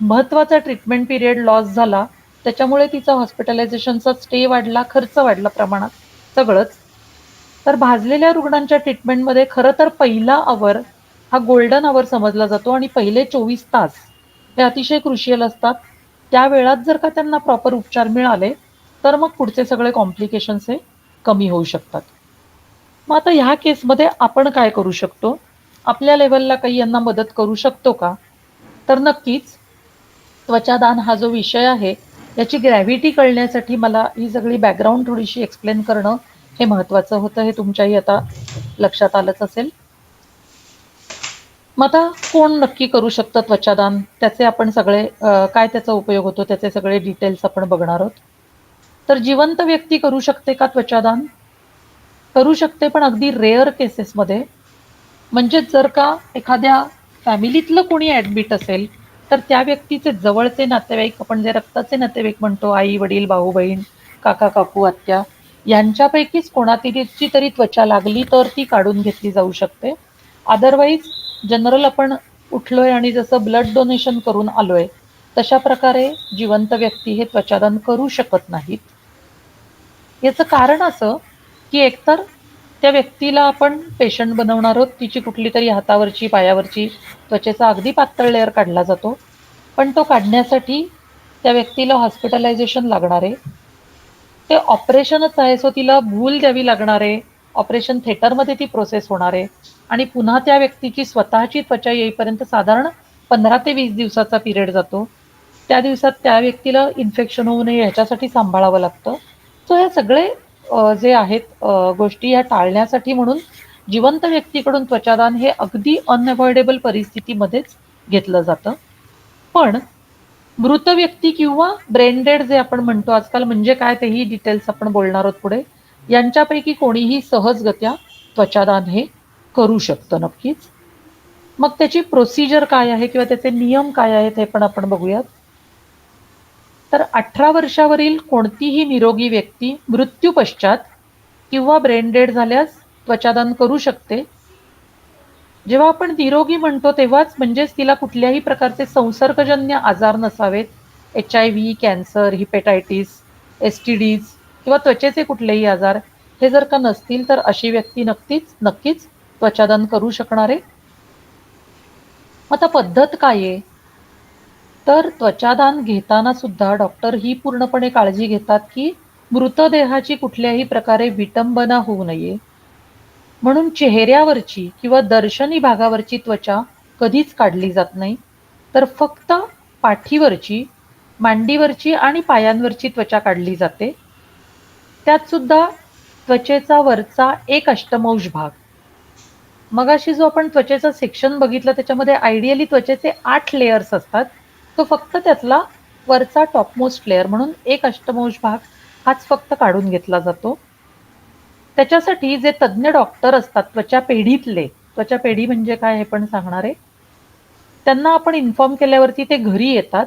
महत्त्वाचा ट्रीटमेंट पिरियड लॉस झाला, त्याच्यामुळे तिचा हॉस्पिटलायझेशनचा स्टे वाढला, खर्च वाढला प्रमाणात, सगळंच. तर भाजलेल्या रुग्णांच्या ट्रीटमेंटमध्ये खरं तर पहिला अवर हा गोल्डन अवर समजला जातो आणि पहिले 24 तास हे अतिशय क्रुशियल असतात. त्या वेळात जर का त्यांना प्रॉपर उपचार मिळाले तर मग पुढचे सगळे कॉम्प्लिकेशन्स हे कमी होऊ शकतात. मग आता ह्या केसमध्ये आपण काय करू शकतो? आपल्या लेवलला काही यांना मदत करू शकतो का? तर नक्कीच त्वचादान हा जो विषय आहे याची ग्रॅव्हिटी कळण्यासाठी मला ही सगळी बॅकग्राऊंड थोडीशी एक्सप्लेन करणं हे महत्त्वाचं होतं. हे तुमच्याही आता लक्षात आलंच असेल. मग आता कोण नक्की करू शकतं त्वचादान? त्याचे आपण सगळे काय त्याचा उपयोग होतो त्याचे सगळे डिटेल्स आपण बघणार आहोत. तर जिवंत व्यक्ती करू शकते का त्वचादान? करू शकते, पण अगदी रेअर केसेसमध्ये. म्हणजे जर का एखाद्या फॅमिलीतलं कोणी ॲडमिट असेल तर त्या व्यक्तीचे जवळचे नातेवाईक, आपण जे रक्ताचे नातेवाईक म्हणतो, आई वडील, भाऊ बहीण, काका काकू, आत्या, यांच्यापैकीच कोणाची तरी त्वचा लागली तर ती काढून घेतली जाऊ शकते. अदरवाईज जनरल आपण उठलोय आणि जसं ब्लड डोनेशन करून आलोय तशा प्रकारे जिवंत व्यक्ती हे त्वचादान करू शकत नाहीत. याचं कारण असं की एकतर त्या व्यक्तीला आपण पेशंट बनवणार आहोत, तिची कुठली तरी हातावरची, पायावरची त्वचेचा अगदी पातळ लेअर काढला जातो, पण तो काढण्यासाठी त्या व्यक्तीला हॉस्पिटलायझेशन लागणार आहे. ते ऑपरेशनच आहे, सो तिला भूल द्यावी लागणार आहे. ऑपरेशन थिएटरमध्ये ती प्रोसेस होणार आहे आणि पुन्हा त्या व्यक्तीची स्वतःची त्वचा येईपर्यंत साधारण 15 ते 20 दिवसाचा पिरियड जातो. त्या दिवसात त्या व्यक्तीला इन्फेक्शन होऊ नये ह्याच्यासाठी सांभाळावं लागतं. सो हे सगळे जे आहेत गोष्टी ह्या टाळण्यासाठी म्हणून जिवंत व्यक्तीकडून त्वचादान हे अगदी अनअवॉइडेबल परिस्थितीमध्येच घेतलं जातं. पण मृत व्यक्ती किंवा ब्रेन डेड जे आपण म्हणतो आजकाल, म्हणजे काय तेही डिटेल्स आपण बोलणार आहोत पुढे, यांच्यापैकी कोणीही सहजगत्या त्वचादान हे करू शकतं नक्कीच. मग त्याची प्रोसिजर काय आहे किंवा त्याचे नियम काय आहेत हे पण आपण बघूयात. तर 18 वर्षावरील कोणतीही निरोगी व्यक्ती मृत्यू पश्चात किंवा ब्रेन डेड झाल्यास त्वचादान करू शकते. जेव्हा आपण निरोगी म्हणतो तेव्हाच म्हणजेच तिला कुठल्याही प्रकारचे संसर्गजन्य आजार नसावेत, HIV, कॅन्सर, हिपॅटायटिस, STDs किंवा त्वचेचे कुठलेही आजार हे जर का नसतील तर अशी व्यक्ती नक्कीच त्वचादान करू शकणार आहे. आता पद्धत काय आहे? तर त्वचादान घेताना सुद्धा डॉक्टर ही पूर्णपणे काळजी घेतात की मृतदेहाची कुठल्याही प्रकारे विटंबना होऊ नये. म्हणून चेहऱ्यावरची किंवा दर्शनी भागावरची त्वचा कधीच काढली जात नाही, तर फक्त पाठीवरची, मांडीवरची आणि पायांवरची त्वचा काढली जाते. त्यात सुद्धा त्वचेचा वरचा 1/8 भाग. मगाशी जो आपण त्वचेचा सेक्शन बघितला त्याच्यामध्ये आयडियली त्वचेचे 8 लेयर्स असतात, तो फक्त त्यातला वरचा टॉपमोस्ट लेअर म्हणून 1/8 भाग हाच फक्त काढून घेतला जातो. त्याच्यासाठी जे तज्ज्ञ डॉक्टर असतात त्वचा पेढीतले, त्वचा पेढी म्हणजे काय हे पण सांगणार आहे, त्यांना आपण इन्फॉर्म केल्यावरती ते घरी येतात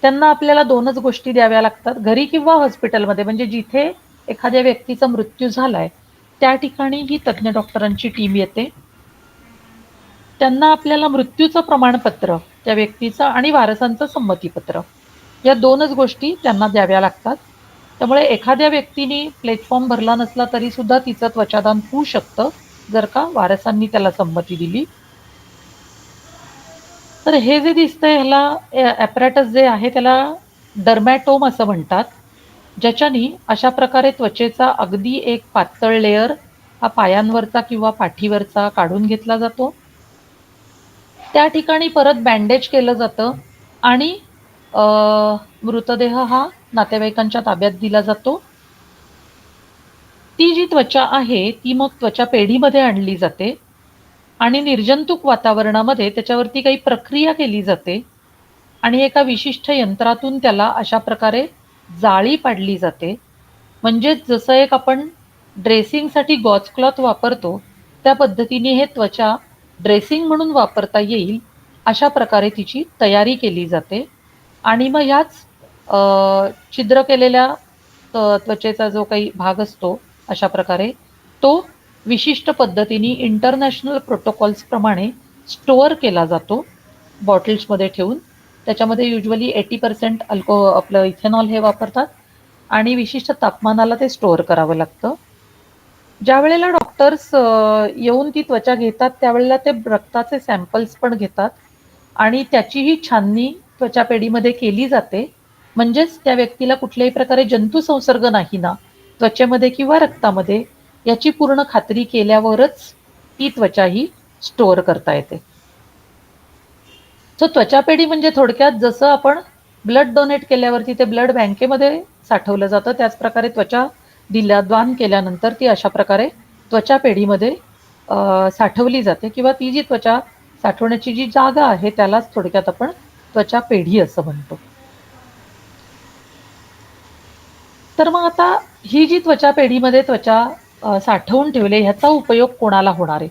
त्यांना आपल्याला 2च गोष्टी द्याव्या लागतात, घरी किंवा हॉस्पिटलमध्ये. म्हणजे जिथे एखाद्या व्यक्तीचा मृत्यू झालाय, त्या ठिकाणी ही तज्ञ डॉक्टरांची टीम येते. त्यांना आपल्याला मृत्यूचं प्रमाणपत्र त्या व्यक्तीचं आणि वारसांचं संमतीपत्र, या 2च गोष्टी त्यांना द्याव्या लागतात. त्यामुळे एखाद्या व्यक्तीने प्लेटफॉर्म भरला नसला तरी सुद्धा तिचं त्वचादान होऊ शकतं, जर का वारसांनी त्याला संमती दिली. तर हे जे दिसतंय ह्याला ॲपॅरेटस जे आहे त्याला डर्मॅटोम असं म्हणतात, ज्याच्यानी अशा प्रकारे त्वचेचा अगदी एक पातळ लेयर हा पायांवरचा किंवा पाठीवरचा काढून घेतला जातो. त्या ठिकाणी परत बँडेज केलं जातं आणि अ, मृतदेह हा नातेवाईकांच्या ताब्यात दिला जातो. ती जी त्वचा आहे ती मग त्वचा पेढीमध्ये आणली जाते आणि निर्जंतुक वातावरणामध्ये त्याच्यावरती काही प्रक्रिया केली जाते आणि एका विशिष्ट यंत्रातून त्याला अशा प्रकारे जाळी पाडली जाते. म्हणजेच जसं एक आपण ड्रेसिंगसाठी गॉज क्लॉथ वापरतो, त्या पद्धतीने हे त्वचा ड्रेसिंग म्हणून वापरता येईल अशा प्रकारे तिची तयारी केली जाते. आणि मग ह्याच छिद्र केलेल्या त्वचेचा जो काही भाग असतो अशा प्रकारे तो विशिष्ट पद्धतीने इंटरनॅशनल प्रोटोकॉल्सप्रमाणे स्टोअर केला जातो बॉटल्समध्ये ठेवून. त्याच्यामध्ये युजली 80% आपलं इथेनॉल हे वापरतात आणि विशिष्ट तापमानाला ते स्टोअर करावं लागतं. ज्या वेळेला डॉक्टर्स येऊन ती त्वचा घेतात त्यावेळेला ते रक्ताचे सॅम्पल्स पण घेतात आणि त्याचीही छाननी त्वचा पेढीमध्ये केली जाते. म्हणजेच त्या व्यक्तीला कुठल्याही प्रकारे जंतू संसर्ग नाही ना त्वचेमध्ये किंवा रक्तामध्ये, याची पूर्ण खात्री केल्यावरच ती त्वचा ही स्टोअर करता येते. सो त्वचा पेढी म्हणजे थोडक्यात जसं आपण ब्लड डोनेट केल्यावरती ते ब्लड बँकेमध्ये साठवलं जातं, त्याच प्रकारे त्वचा दान केल्यानंतर ती अशा प्रकारे त्वचा पेढीमध्ये साठवली जाते किंवा ती जी त्वचा साठवण्याची जी जागा आहे त्यालाच थोडक्यात आपण त्वचा पेढी असं म्हणतो. तर मग आता ही जी त्वचा पेढीमध्ये त्वचा साठवून ठेवले ह्याचा उपयोग कोणाला होणार आहे?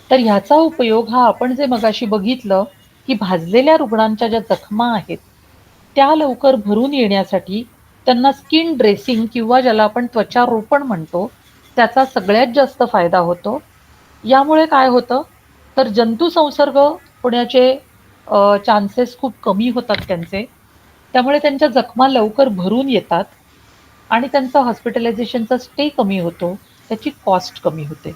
तर ह्याचा उपयोग हा आपण जे मगाशी बघितलं की भाजलेल्या रुग्णांच्या ज्या जखमा आहेत त्या लवकर भरून येण्यासाठी त्यांना स्किन ड्रेसिंग किंवा ज्याला आपण त्वचारोपण म्हणतो त्याचा सगळ्यात जास्त फायदा होतो. यामुळे काय होतं तर जंतू संसर्ग होण्याचे चान्सेस खूप कमी होतात त्यांचे. त्यामुळे त्यांच्या जखमा लवकर भरून येतात आणि त्यांचा हॉस्पिटलायझेशनचा स्टे कमी होतो, त्याची कॉस्ट कमी होते.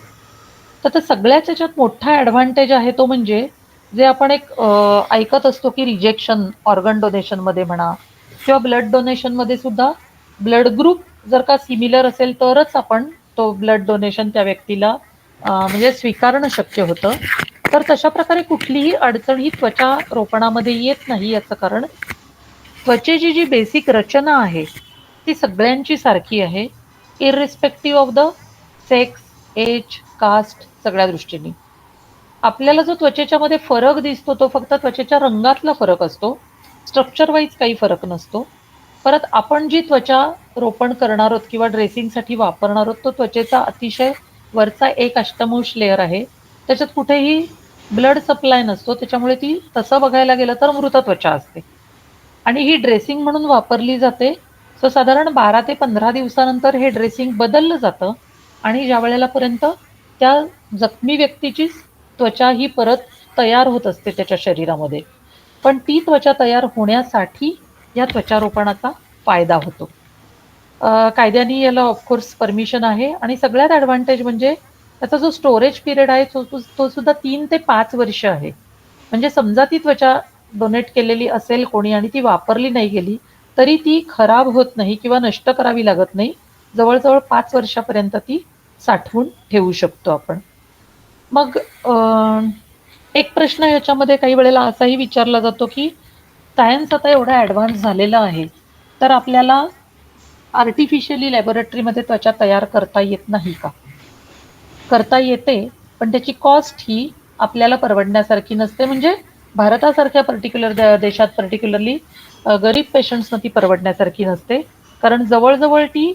तर सगळ्याच याच्यात मोठा ॲडव्हान्टेज आहे तो म्हणजे जे आपण एक ऐकत असतो की रिजेक्शन ऑर्गन डोनेशनमध्ये म्हणा किंवा ब्लड डोनेशनमध्ये सुद्धा ब्लड ग्रुप जर का सिमिलर असेल तरच आपण तो ब्लड डोनेशन त्या व्यक्तीला म्हणजे स्वीकारणं शक्य होतं. तर तशा प्रकारे कुठलीही अडचण ही त्वचा रोपणामध्ये येत नाही. याचं कारण त्वचेची जी बेसिक रचना आहे ती सगळ्यांची सारखी आहे, irrespective of the sex, age, caste सगळ्या दृष्टीने. आपल्याला जो त्वचेच्या मध्ये फरक दिसतो तो फक्त त्वचेच्या रंगातला फरक असतो, स्ट्रक्चर वाईज काही फरक नसतो. परत आपण जी त्वचा रोपण करणार आहोत किंवा ड्रेसिंगसाठी वापरणार आहोत तो त्वचेचा अतिशय वरचा एक अष्टमांश लेअर आहे, त्याच्यात कुठेही ब्लड सप्लाय नसतो, त्याच्यामुळे ती तसं बघायला गेलं तर मृत त्वचा असते आणि ही ड्रेसिंग म्हणून वापरली जाते. सो साधारण 12 ते 15 दिवसानंतर हे ड्रेसिंग बदललं जातं आणि ज्या वेळेलापर्यंत त्या जखमी व्यक्तीची त्वचा ही परत तयार होत असते त्याच्या शरीरामध्ये, पण ती त्वचा तयार होण्यासाठी या त्वचारोपणाचा फायदा होतो. कायद्याने याला ऑफकोर्स परमिशन आहे आणि सगळ्यात ॲडव्हान्टेज म्हणजे त्याचा जो स्टोरेज पिरियड आहे तो सुद्धा 3 ते 5 वर्ष आहे. म्हणजे समजा ती त्वचा डोनेट केलेली असेल कोणी आणि ती वापरली नाही गेली तरी ती खराब होत नाही किंवा नष्ट करावी लागत नाही. जवळजवळ 5 वर्षापर्यंत ती साठवून ठेवू शकतो आपण. मग एक प्रश्न ह्याच्यामध्ये काही वेळेला असाही विचारला जातो की सायन्स आता एवढा ॲडव्हान्स झालेला आहे तर आपल्याला आर्टिफिशियली लॅबोरेटरीमध्ये त्वचा तयार करता येत नाही का? करता येते, पण त्याची कॉस्ट ही आपल्याला परवडण्यासारखी नसते. म्हणजे भारतासारख्या पर्टिक्युलर देशात पर्टिक्युलरली गरीब पेशंट्सना ती परवडण्यासारखी नसते, कारण जवळजवळ ती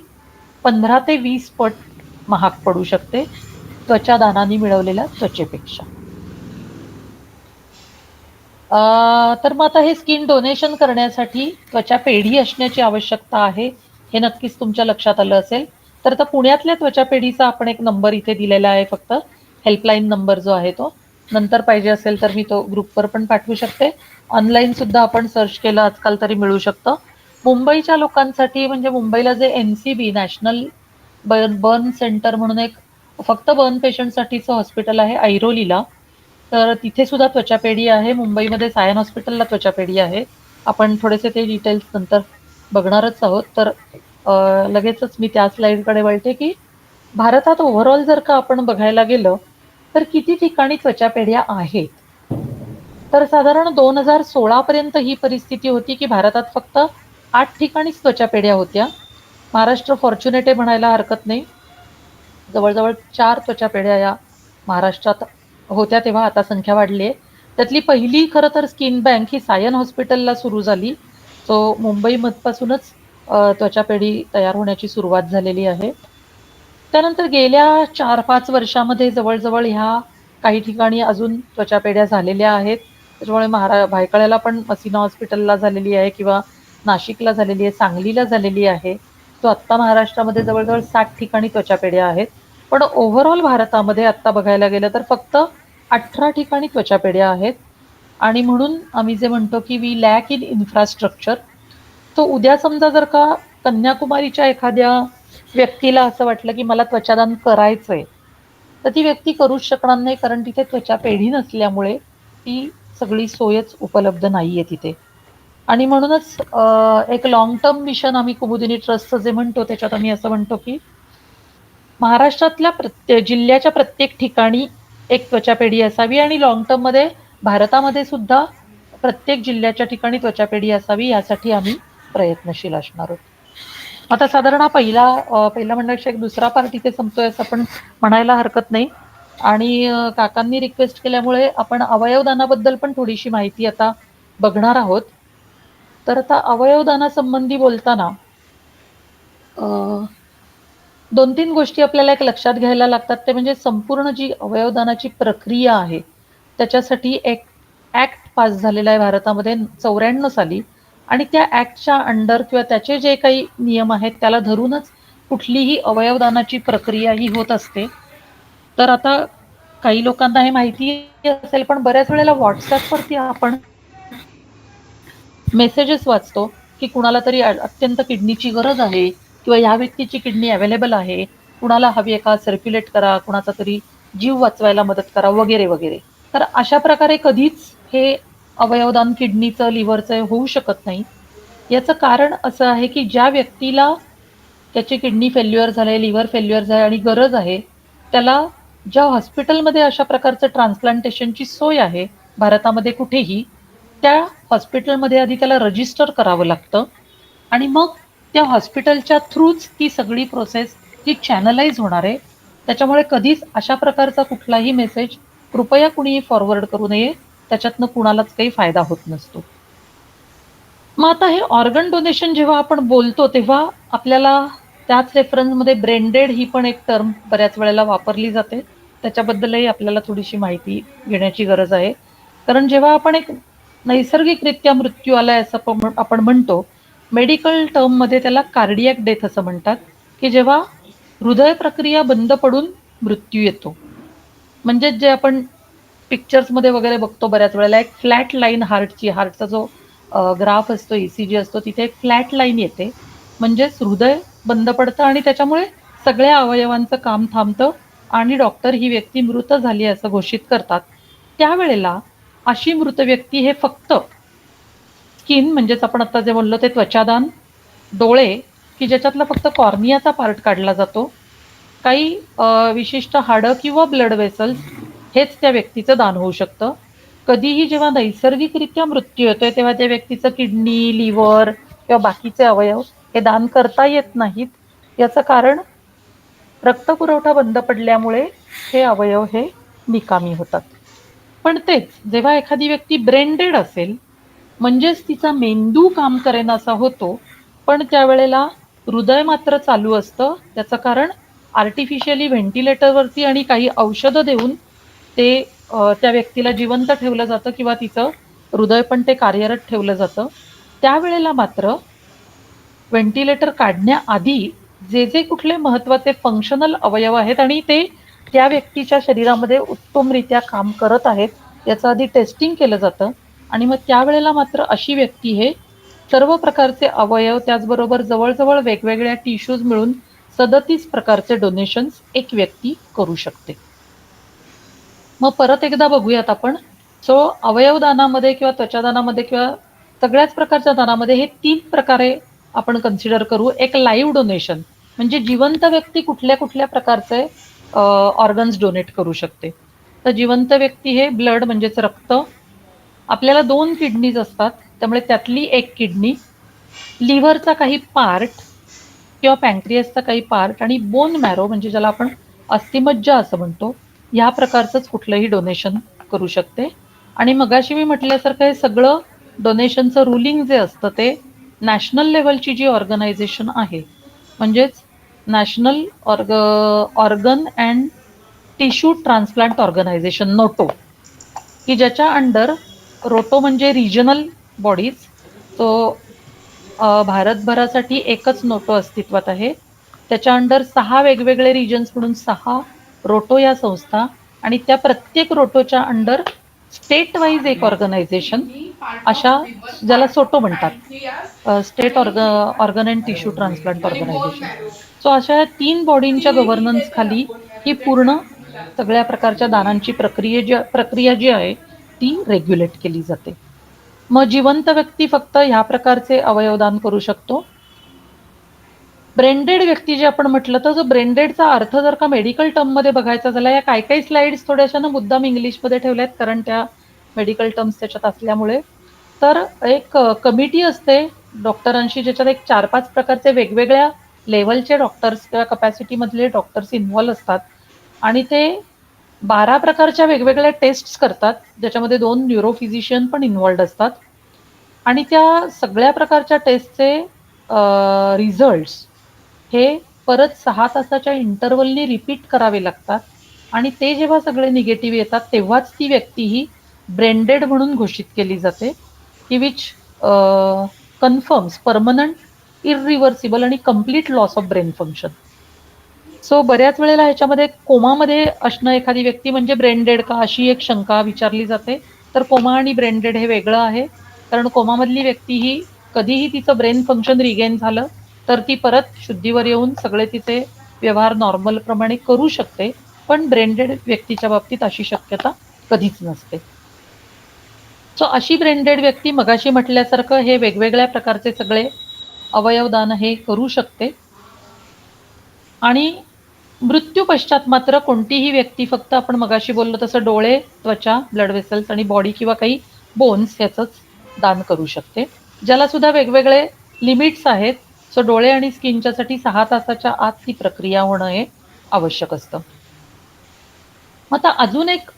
15 ते 20 पट महाग पडू शकते त्वचादानाने मिळवलेल्या त्वचेपेक्षा. तर मग आता हे स्किन डोनेशन करण्यासाठी त्वचा पेढी असण्याची आवश्यकता आहे, हे नक्कीच तुमच्या लक्षात आलं असेल. तर आता पुण्यातल्या त्वचा पेढीचा आपण एक नंबर इथे दिलेला आहे, फक्त हेल्पलाईन नंबर जो आहे तो. नंतर पाहिजे असेल तर मी तो ग्रुपवर पण पाठवू शकते. ऑनलाईन सुद्धा आपण सर्च केलं आजकाल तरी मिळू शकतं. मुंबईच्या लोकांसाठी म्हणजे मुंबईला जे NCB नॅशनल बर्न सेंटर म्हणून एक फक्त बर्न पेशंटसाठीचं हॉस्पिटल आहे ऐरोलीला. तर तिथे सुद्धा त्वचापेढी आहे. मुंबईमध्ये सायन हॉस्पिटलला त्वचापेढी आहे. आपण थोडेसे ते डिटेल्स नंतर बघणारच आहोत. तर लगेचच मी त्या स्लाइडकडे वळते की भारतात ओव्हरऑल जर का आपण बघायला गेलं तर किती ठिकाणी त्वचापेढ्या आहेत. तर साधारण 2016 पर्यंत ही परिस्थिती होती की भारतात फक्त 8 ठिकाणीच त्वचापेढ्या होत्या. महाराष्ट्र फॉर्च्युनेट आहे म्हणायला हरकत नाही. जवळजवळ 4 त्वचापेढ्या या महाराष्ट्रात होत्या तेव्हा, आता संख्या वाढली आहे. त्यातली पहिली खरं तर स्किन बँक ही सायन हॉस्पिटलला सुरू झाली. सो मुंबईपासूनच त्वचापेढी तयार होण्याची सुरुवात झालेली आहे. त्यानंतर गेल्या 4-5 वर्षामध्ये जवळजवळ ह्या काही ठिकाणी अजून त्वचापेढ्या झालेल्या आहेत. त्याच्यामुळे भायखळ्याला पण मसिना हॉस्पिटलला झालेली आहे किंवा नाशिकला झालेली आहे, सांगलीला झालेली आहे. तो आत्ता महाराष्ट्रामध्ये जवळजवळ 60 ठिकाणी त्वचापेढ्या आहेत. पण ओव्हरऑल भारतामध्ये आत्ता बघायला गेलं तर फक्त 18 ठिकाणी त्वचापेढ्या आहेत. आणि म्हणून आम्ही जे म्हणतो की वी लॅक इन इन्फ्रास्ट्रक्चर. तो उद्या समजा जर का कन्याकुमारीच्या एखाद्या व्यक्तीला असं वाटलं की मला त्वचादान करायचंय, तर ती व्यक्ती करूच शकणार नाही, कारण तिथे त्वचापेढी नसल्यामुळे ती सगळी सोयच उपलब्ध नाहीये तिथे. आणि म्हणूनच एक लॉंग टर्म मिशन आम्ही कुमुदिनी ट्रस्टचं जे म्हणतो त्याच्यात आम्ही असं म्हणतो की महाराष्ट्रातल्या जिल्ह्याच्या प्रत्येक ठिकाणी एक त्वचापेढी असावी आणि लॉंग टर्ममध्ये भारतामध्ये सुद्धा प्रत्येक जिल्ह्याच्या ठिकाणी त्वचापेढी असावी, यासाठी आम्ही प्रयत्नशील असणार आहोत. आता साधारण हा पहिला म्हणण्यापेक्षा एक दुसरा पार्ट इथे संपतोय असं आपण म्हणायला हरकत नाही. आणि काकांनी रिक्वेस्ट केल्यामुळे आपण अवयवदानाबद्दल पण थोडीशी माहिती आता बघणार आहोत. तर आता अवयवदानासंबंधी बोलताना 2-3 गोष्टी आपल्याला एक लक्षात घ्यायला लागतात. ते म्हणजे संपूर्ण जी अवयवदानाची प्रक्रिया आहे त्याच्यासाठी एक ॲक्ट पास झालेला आहे भारतामध्ये 94 साली. आणि त्या ॲक्टच्या अंडर किंवा त्याचे जे काही नियम आहेत त्याला धरूनच कुठलीही अवयवदानाची प्रक्रिया ही होत असते. तर आता काही लोकांना हे माहिती असेल, पण बऱ्याच वेळेला व्हॉट्सॲपवरती आपण मेसेजेस वाचतो की कुणाला तरी अत्यंत किडनीची गरज आहे किंवा ह्या व्यक्तीची किडनी अवेलेबल आहे, कुणाला हवी आहे का, सर्क्युलेट करा, कुणाचा तरी जीव वाचवायला मदत करा, वगैरे वगैरे. तर अशा प्रकारे कधीच हे अवयवदान किडनीचं, लिव्हरचं होऊ शकत नाही. याचं कारण असं आहे की ज्या व्यक्तीला त्याची किडनी फेल्युअर झाले, लिव्हर फेल्युअर झाले आणि गरज आहे, त्याला ज्या हॉस्पिटलमध्ये अशा प्रकारचं ट्रान्सप्लांटेशनची सोय आहे भारतामध्ये कुठेही, त्या हॉस्पिटलमध्ये आधी त्याला रजिस्टर करावं लागतं आणि मग त्या हॉस्पिटलच्या थ्रूच ती सगळी प्रोसेस ही चॅनलाइज होणार आहे. त्याच्यामुळे कधीच अशा प्रकारचा कुठलाही मेसेज कृपया कुणीही फॉरवर्ड करू नये, त्याच्यातनं कुणालाच काही फायदा होत नसतो. मग आता हे ऑर्गन डोनेशन जेव्हा आपण बोलतो तेव्हा आपल्याला त्याच रेफरन्समध्ये ब्रेन ही पण एक टर्म बऱ्याच वेळेला वापरली जाते. त्याच्याबद्दलही आपल्याला थोडीशी माहिती घेण्याची गरज आहे. कारण जेव्हा आपण एक नैसर्गिकरित्या मृत्यू आलाय असं आपण म्हणतो, मेडिकल टर्ममध्ये त्याला कार्डियक डेथ असं म्हणतात, की जेव्हा हृदय प्रक्रिया बंद पडून मृत्यू येतो. म्हणजे जे आपण पिक्चर्समध्ये वगैरे बघतो बऱ्याच वेळेला, एक फ्लॅट लाईन हार्टचा जो ग्राफ असतो, ECG असतो, तिथे एक फ्लॅट लाईन येते, म्हणजेच हृदय बंद पडतं आणि त्याच्यामुळे सगळ्या अवयवांचं काम थांबतं आणि डॉक्टर ही व्यक्ती मृत झाली असं घोषित करतात. त्यावेळेला अशी मृत व्यक्ती हे फक्त स्किन, म्हणजेच आपण आता जे बोललो ते त्वचादान, डोळे की ज्याच्यातला फक्त कॉर्नियाचा पार्ट काढला जातो, काही विशिष्ट हाडं किंवा ब्लड वेसल्स, हेच त्या व्यक्तीचं दान होऊ शकतं. कधीही जेव्हा नैसर्गिकरित्या मृत्यू येतोय तेव्हा त्या व्यक्तीचं किडनी, लिव्हर किंवा बाकीचे अवयव हे दान करता येत नाहीत. याचं कारण रक्तपुरवठा बंद पडल्यामुळे हे अवयव हे निकामी होतात. पण तेच जेव्हा एखादी व्यक्ती ब्रेन डेड असेल, म्हणजेच तिचा मेंदू काम करेनासा होतो, पण त्यावेळेला हृदय मात्र चालू असतं. त्याचं कारण आर्टिफिशियली व्हेंटिलेटरवरती आणि काही औषधं देऊन ते त्या व्यक्तीला जिवंत ठेवलं जातं किंवा तिचं हृदय पण ते कार्यरत ठेवलं जातं. त्यावेळेला मात्र व्हेंटिलेटर काढण्याआधी जे जे कुठले महत्वाचे फंक्शनल अवयव आहेत आणि ते त्या व्यक्तीच्या शरीरामध्ये उत्तमरित्या काम करत आहेत याचं आधी टेस्टिंग केलं जातं आणि मग त्यावेळेला मात्र अशी व्यक्ती हे सर्व प्रकारचे अवयव त्याचबरोबर जवळजवळ वेगवेगळ्या टिश्यूज मिळून 37 प्रकारचे डोनेशन्स एक व्यक्ती करू शकते. मग परत एकदा बघूयात आपण. सो अवयवदानामध्ये किंवा त्वचादानामध्ये किंवा सगळ्याच प्रकारच्या दानामध्ये हे 3 प्रकारे आपण कन्सिडर करू. एक लाईव्ह डोनेशन म्हणजे जिवंत व्यक्ती कुठल्या कुठल्या प्रकारचे ऑर्गन्स डोनेट करू शकते. तर जिवंत व्यक्ती हे ब्लड म्हणजेच रक्त. आपल्याला 2 किडनीज असतात त्यामुळे त्यातली एक किडनी, लिव्हरचा काही पार्ट किंवा पॅन्क्रियासचा काही पार्ट आणि बोन मॅरो म्हणजे ज्याला आपण अस्थिमज्जा असं म्हणतो या प्रकारचंच कुठलंही डोनेशन करू शकते. आणि मगाशी मी म्हटल्यासारखं हे सगळं डोनेशनचं रुलिंग जे असतं ते नॅशनल लेवलची जी ऑर्गनायझेशन आहे म्हणजेच national organ and tissue transplant organisation NOTTO, की ज्याच्या अंडर रोटो म्हणजे रिजनल बॉडीज. तो भारतभरासाठी एकच नोटो अस्तित्वात आहे. त्याच्या अंडर 6 वेगवेगळे रिजन्स म्हणून 6 रोटो या संस्था आणि त्या प्रत्येक रोटोच्या अंडर स्टेट वाईज एक ऑर्गनायझेशन अशा ज्याला सोटो म्हणतात, state organ and tissue transplant organisation. So अशा 3 बॉडींच्या गव्हर्नन्स खाली ही पूर्ण सगळ्या प्रकारच्या दानांची प्रक्रिया जी आहे ती रेग्युलेट केली जाते. मग जिवंत व्यक्ती फक्त ह्या प्रकारचे अवयवदान करू शकतो. ब्रेनडेड व्यक्ती जे आपण म्हटलं तर ब्रेनडेडचा अर्थ जर का मेडिकल टर्ममध्ये बघायचा झाला, या काही स्लाइड्स थोड्याशा ना मुद्दाम इंग्लिशमध्ये ठेवल्यात कारण त्या मेडिकल टर्म्स त्याच्यात असल्यामुळे. तर एक कमिटी असते डॉक्टरांशी ज्याच्यात एक 4-5 प्रकारचे वेगवेगळ्या लेवलचे डॉक्टर्स किंवा कपॅसिटीमधले डॉक्टर्स इन्व्हॉल्व असतात आणि ते 12 प्रकारच्या वेगवेगळ्या टेस्ट्स करतात ज्याच्यामध्ये 2 न्यूरोफिजिशियन पण इन्व्हॉल्ड असतात आणि त्या सगळ्या प्रकारच्या टेस्टचे रिझल्ट्स हे परत 6 तासाच्या इंटरवलनी रिपीट करावे लागतात आणि ते जेव्हा सगळे निगेटिव्ह येतात तेव्हाच ती व्यक्ती ही ब्रेनडेड म्हणून घोषित केली जाते, की विच कन्फर्म्स परमनंट, इररिव्हर्सिबल आणि complete loss of brain function. So बऱ्याच वेळेला ह्याच्यामध्ये कोमामध्ये असणं एखादी व्यक्ती म्हणजे ब्रेनडेड का अशी एक शंका विचारली जाते. तर कोमा आणि ब्रेनडेड हे वेगळं आहे कारण कोमामधली व्यक्ती ही कधीही तिचं ब्रेन फंक्शन रिगेन झालं तर ती परत शुद्धीवर येऊन सगळे तिचे व्यवहार नॉर्मल प्रमाणे करू शकते, पण ब्रेनडेड व्यक्तीच्या बाबतीत अशी शक्यता कधीच नसते. सो अशी ब्रेनडेड व्यक्ती मगाशी म्हटल्यासारखं हे वेगवेगळ्या प्रकारचे सगळे अवयवदान हे करू शकते. आणि मृत्यू पश्चात मात्र कोणतीही व्यक्ती फक्त आपण मगाशी बोललो तसं डोळे, त्वचा, ब्लड वेसल्स आणि बॉडी किंवा काही बोन्स याचंच दान करू शकते, ज्याला सुद्धा वेगवेगळे लिमिट्स आहेत. सो डोळे आणि स्किनच्यासाठी 6 तासाच्या आत ती प्रक्रिया होणं हे आवश्यक असतं. आता अजून एक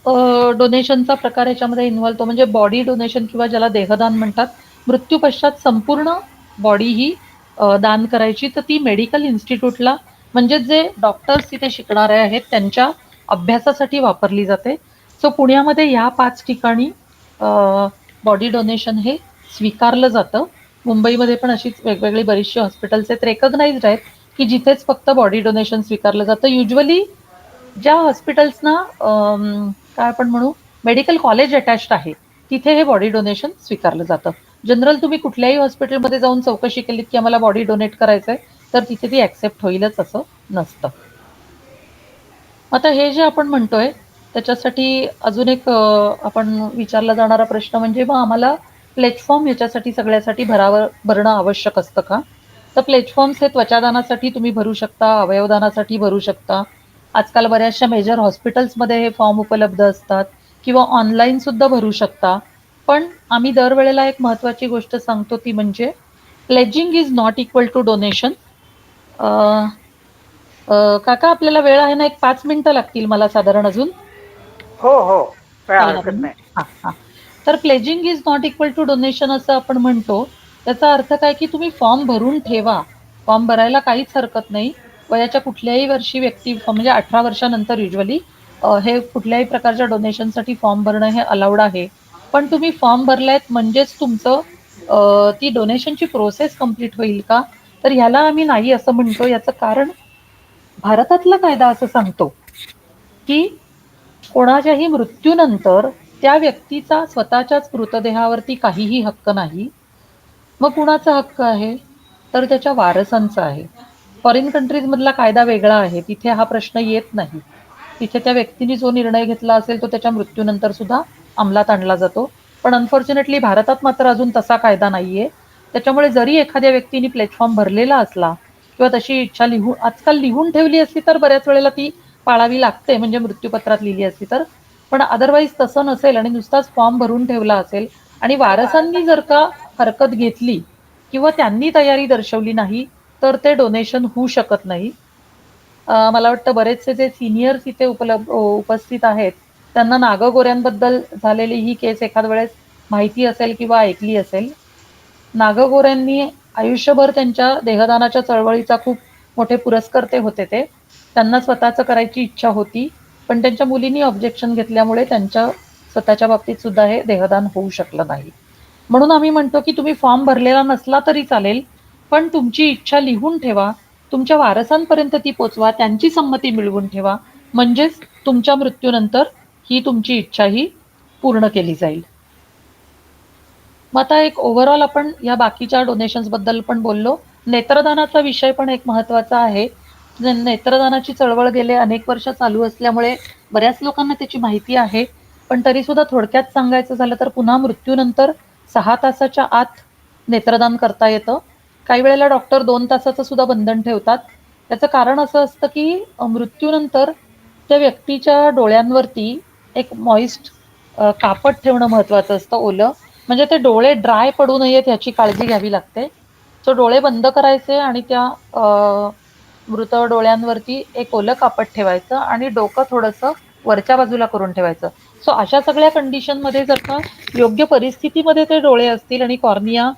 डोनेशनचा प्रकार याच्यामध्ये इन्व्हॉल्व तो म्हणजे बॉडी डोनेशन किंवा ज्याला देहदान म्हणतात. मृत्यू पश्चात संपूर्ण बॉडी ही दान करायची, तर ती मेडिकल इन्स्टिट्यूटला म्हणजे जे डॉक्टर्स तिथे शिकणारे आहेत त्यांच्या अभ्यासासाठी वापरली जाते. सो पुण्यामध्ये ह्या 5 ठिकाणी बॉडी डोनेशन हे स्वीकारलं जातं. मुंबईमध्ये पण अशीच वेगवेगळी बरीचशी हॉस्पिटल्स आहेत रेकग्नाइज्ड आहेत की जिथेच फक्त बॉडी डोनेशन स्वीकारलं जातं. युजली ज्या हॉस्पिटल्सना काय आपण म्हणू मेडिकल कॉलेज अटॅच्ड आहे तिथे हे बॉडी डोनेशन स्वीकारलं जातं. जनरल तुम्ही कुठल्याही हॉस्पिटलमध्ये जाऊन चौकशी केलीत की आम्हाला बॉडी डोनेट करायचं आहे तर तिथे ती ॲक्सेप्ट होईलच असं नसतं. आता हे जे आपण म्हणतोय त्याच्यासाठी अजून एक आपण विचारला जाणारा प्रश्न म्हणजे मग आम्हाला प्लेटफॉर्म याच्यासाठी सगळ्यासाठी भरणं आवश्यक असतं का? तर प्लेटफॉर्म्स हे त्वचादानासाठी तुम्ही भरू शकता, अवयवदानासाठी भरू शकता. आजकाल बऱ्याचशा मेजर हॉस्पिटल्समध्ये हे फॉर्म उपलब्ध असतात किंवा ऑनलाईन सुद्धा भरू शकता. पण आम्ही दरवेळेला एक महत्त्वाची गोष्ट सांगतो ती म्हणजे pledging is not equal to donation. काका आपल्याला वेळ आहे ना, एक 5 मिनिटं लागतील मला साधारण अजून. हो काय हरकत नाही. तर pledging is not equal to donation असं आपण म्हणतो. त्याचा अर्थ काय की तुम्ही फॉर्म भरून ठेवा, फॉर्म भरायला काहीच हरकत नाही. वयाच्या कुठल्याही वर्षी व्यक्ती म्हणजे 18 वर्षानंतर युजली हे कुठल्याही प्रकारच्या डोनेशनसाठी फॉर्म भरणं हे अलाउड आहे. पण तुम्ही फॉर्म भरलायत म्हणजेच तुमचं ती डोनेशनची प्रोसेस कंप्लीट होईल का? तर ह्याला आम्ही नाही असं म्हणतो. याचं कारण भारतातला कायदा असं सांगतो, की कोणाच्याही मृत्यूनंतर त्या व्यक्तीचा स्वतःच्याच मृतदेहावरती काहीही हक्क नाही. मग कुणाचा हक्क आहे? तर त्याच्या वारसांचा आहे. फॉरेन कंट्रीजमधला कायदा वेगळा आहे. तिथे हा प्रश्न येत नाही. तिथे त्या व्यक्तीने जो निर्णय घेतला असेल तो त्याच्या मृत्यूनंतर सुद्धा अंमलात आणला जातो. पण अनफॉर्च्युनेटली भारतात मात्र अजून तसा कायदा नाहीये. त्याच्यामुळे जरी एखाद्या व्यक्तीने प्लॅटफॉर्म भरलेला असला किंवा तशी इच्छा आजकाल लिहून ठेवली असली तर बऱ्याच वेळेला ती पाळावी लागते, म्हणजे मृत्यूपत्रात लिहिली असली तर. पण अदरवाईज तसं नसेल आणि नुसताच फॉर्म भरून ठेवला असेल आणि वारसांनी जर का हरकत घेतली किंवा त्यांनी तयारी दर्शवली नाही तर ते डोनेशन होऊ शकत नाही. मला वाटतं बरेचसे जे सिनियर्स इथे उपस्थित आहेत त्यांना नागगोऱ्यांबद्दल झालेली ही केस एखाद वेळेस माहिती असेल किंवा ऐकली असेल. नागगोऱ्यांनी आयुष्यभर त्यांच्या देहदानाच्या चळवळीचा खूप मोठे पुरस्कर्ते होते ते. त्यांना स्वतःचं करायची इच्छा होती, पण त्यांच्या मुलींनी ऑब्जेक्शन घेतल्यामुळे त्यांच्या स्वतःच्या बाबतीत सुद्धा हे देहदान होऊ शकलं नाही. म्हणून आम्ही म्हणतो की तुम्ही फॉर्म भरलेला नसला तरी चालेल, पण तुमची इच्छा लिहून ठेवा, तुमच्या वारसांपर्यंत ती पोचवा, त्यांची संमती मिळवून ठेवा, म्हणजेच तुमच्या मृत्यूनंतर ही तुमची इच्छा ही पूर्ण केली जाईल. मग आता एक ओव्हरऑल आपण या बाकीच्या डोनेशन्स बद्दल पण बोललो. नेत्रदानाचा विषय पण एक महत्त्वाचा आहे. नेत्रदानाची चळवळ गेले अनेक वर्ष चालू असल्यामुळे बऱ्याच लोकांना त्याची माहिती आहे. पण तरी सुद्धा थोडक्यात सांगायचं झालं तर पुन्हा मृत्यूनंतर 6 तासाच्या आत नेत्रदान करता येतं. काही वेळेला डॉक्टर 2 तासाचं सुद्धा बंधन ठेवतात. त्याचं कारण असं असतं की मृत्यूनंतर त्या व्यक्तीच्या डोळ्यांवरती एक मॉइस्ट कापड ठेवणं महत्त्वाचं असतं, ओलं. म्हणजे ते डोळे ड्राय पडू नयेत याची काळजी घ्यावी लागते. सो डोळे बंद करायचे आणि त्या मृत डोळ्यांवरती एक ओलं कापड ठेवायचं आणि डोकं थोडंसं वरच्या बाजूला करून ठेवायचं. सो अशा सगळ्या कंडिशनमध्ये जर का योग्य परिस्थितीमध्ये ते डोळे असतील आणि कॉर्निया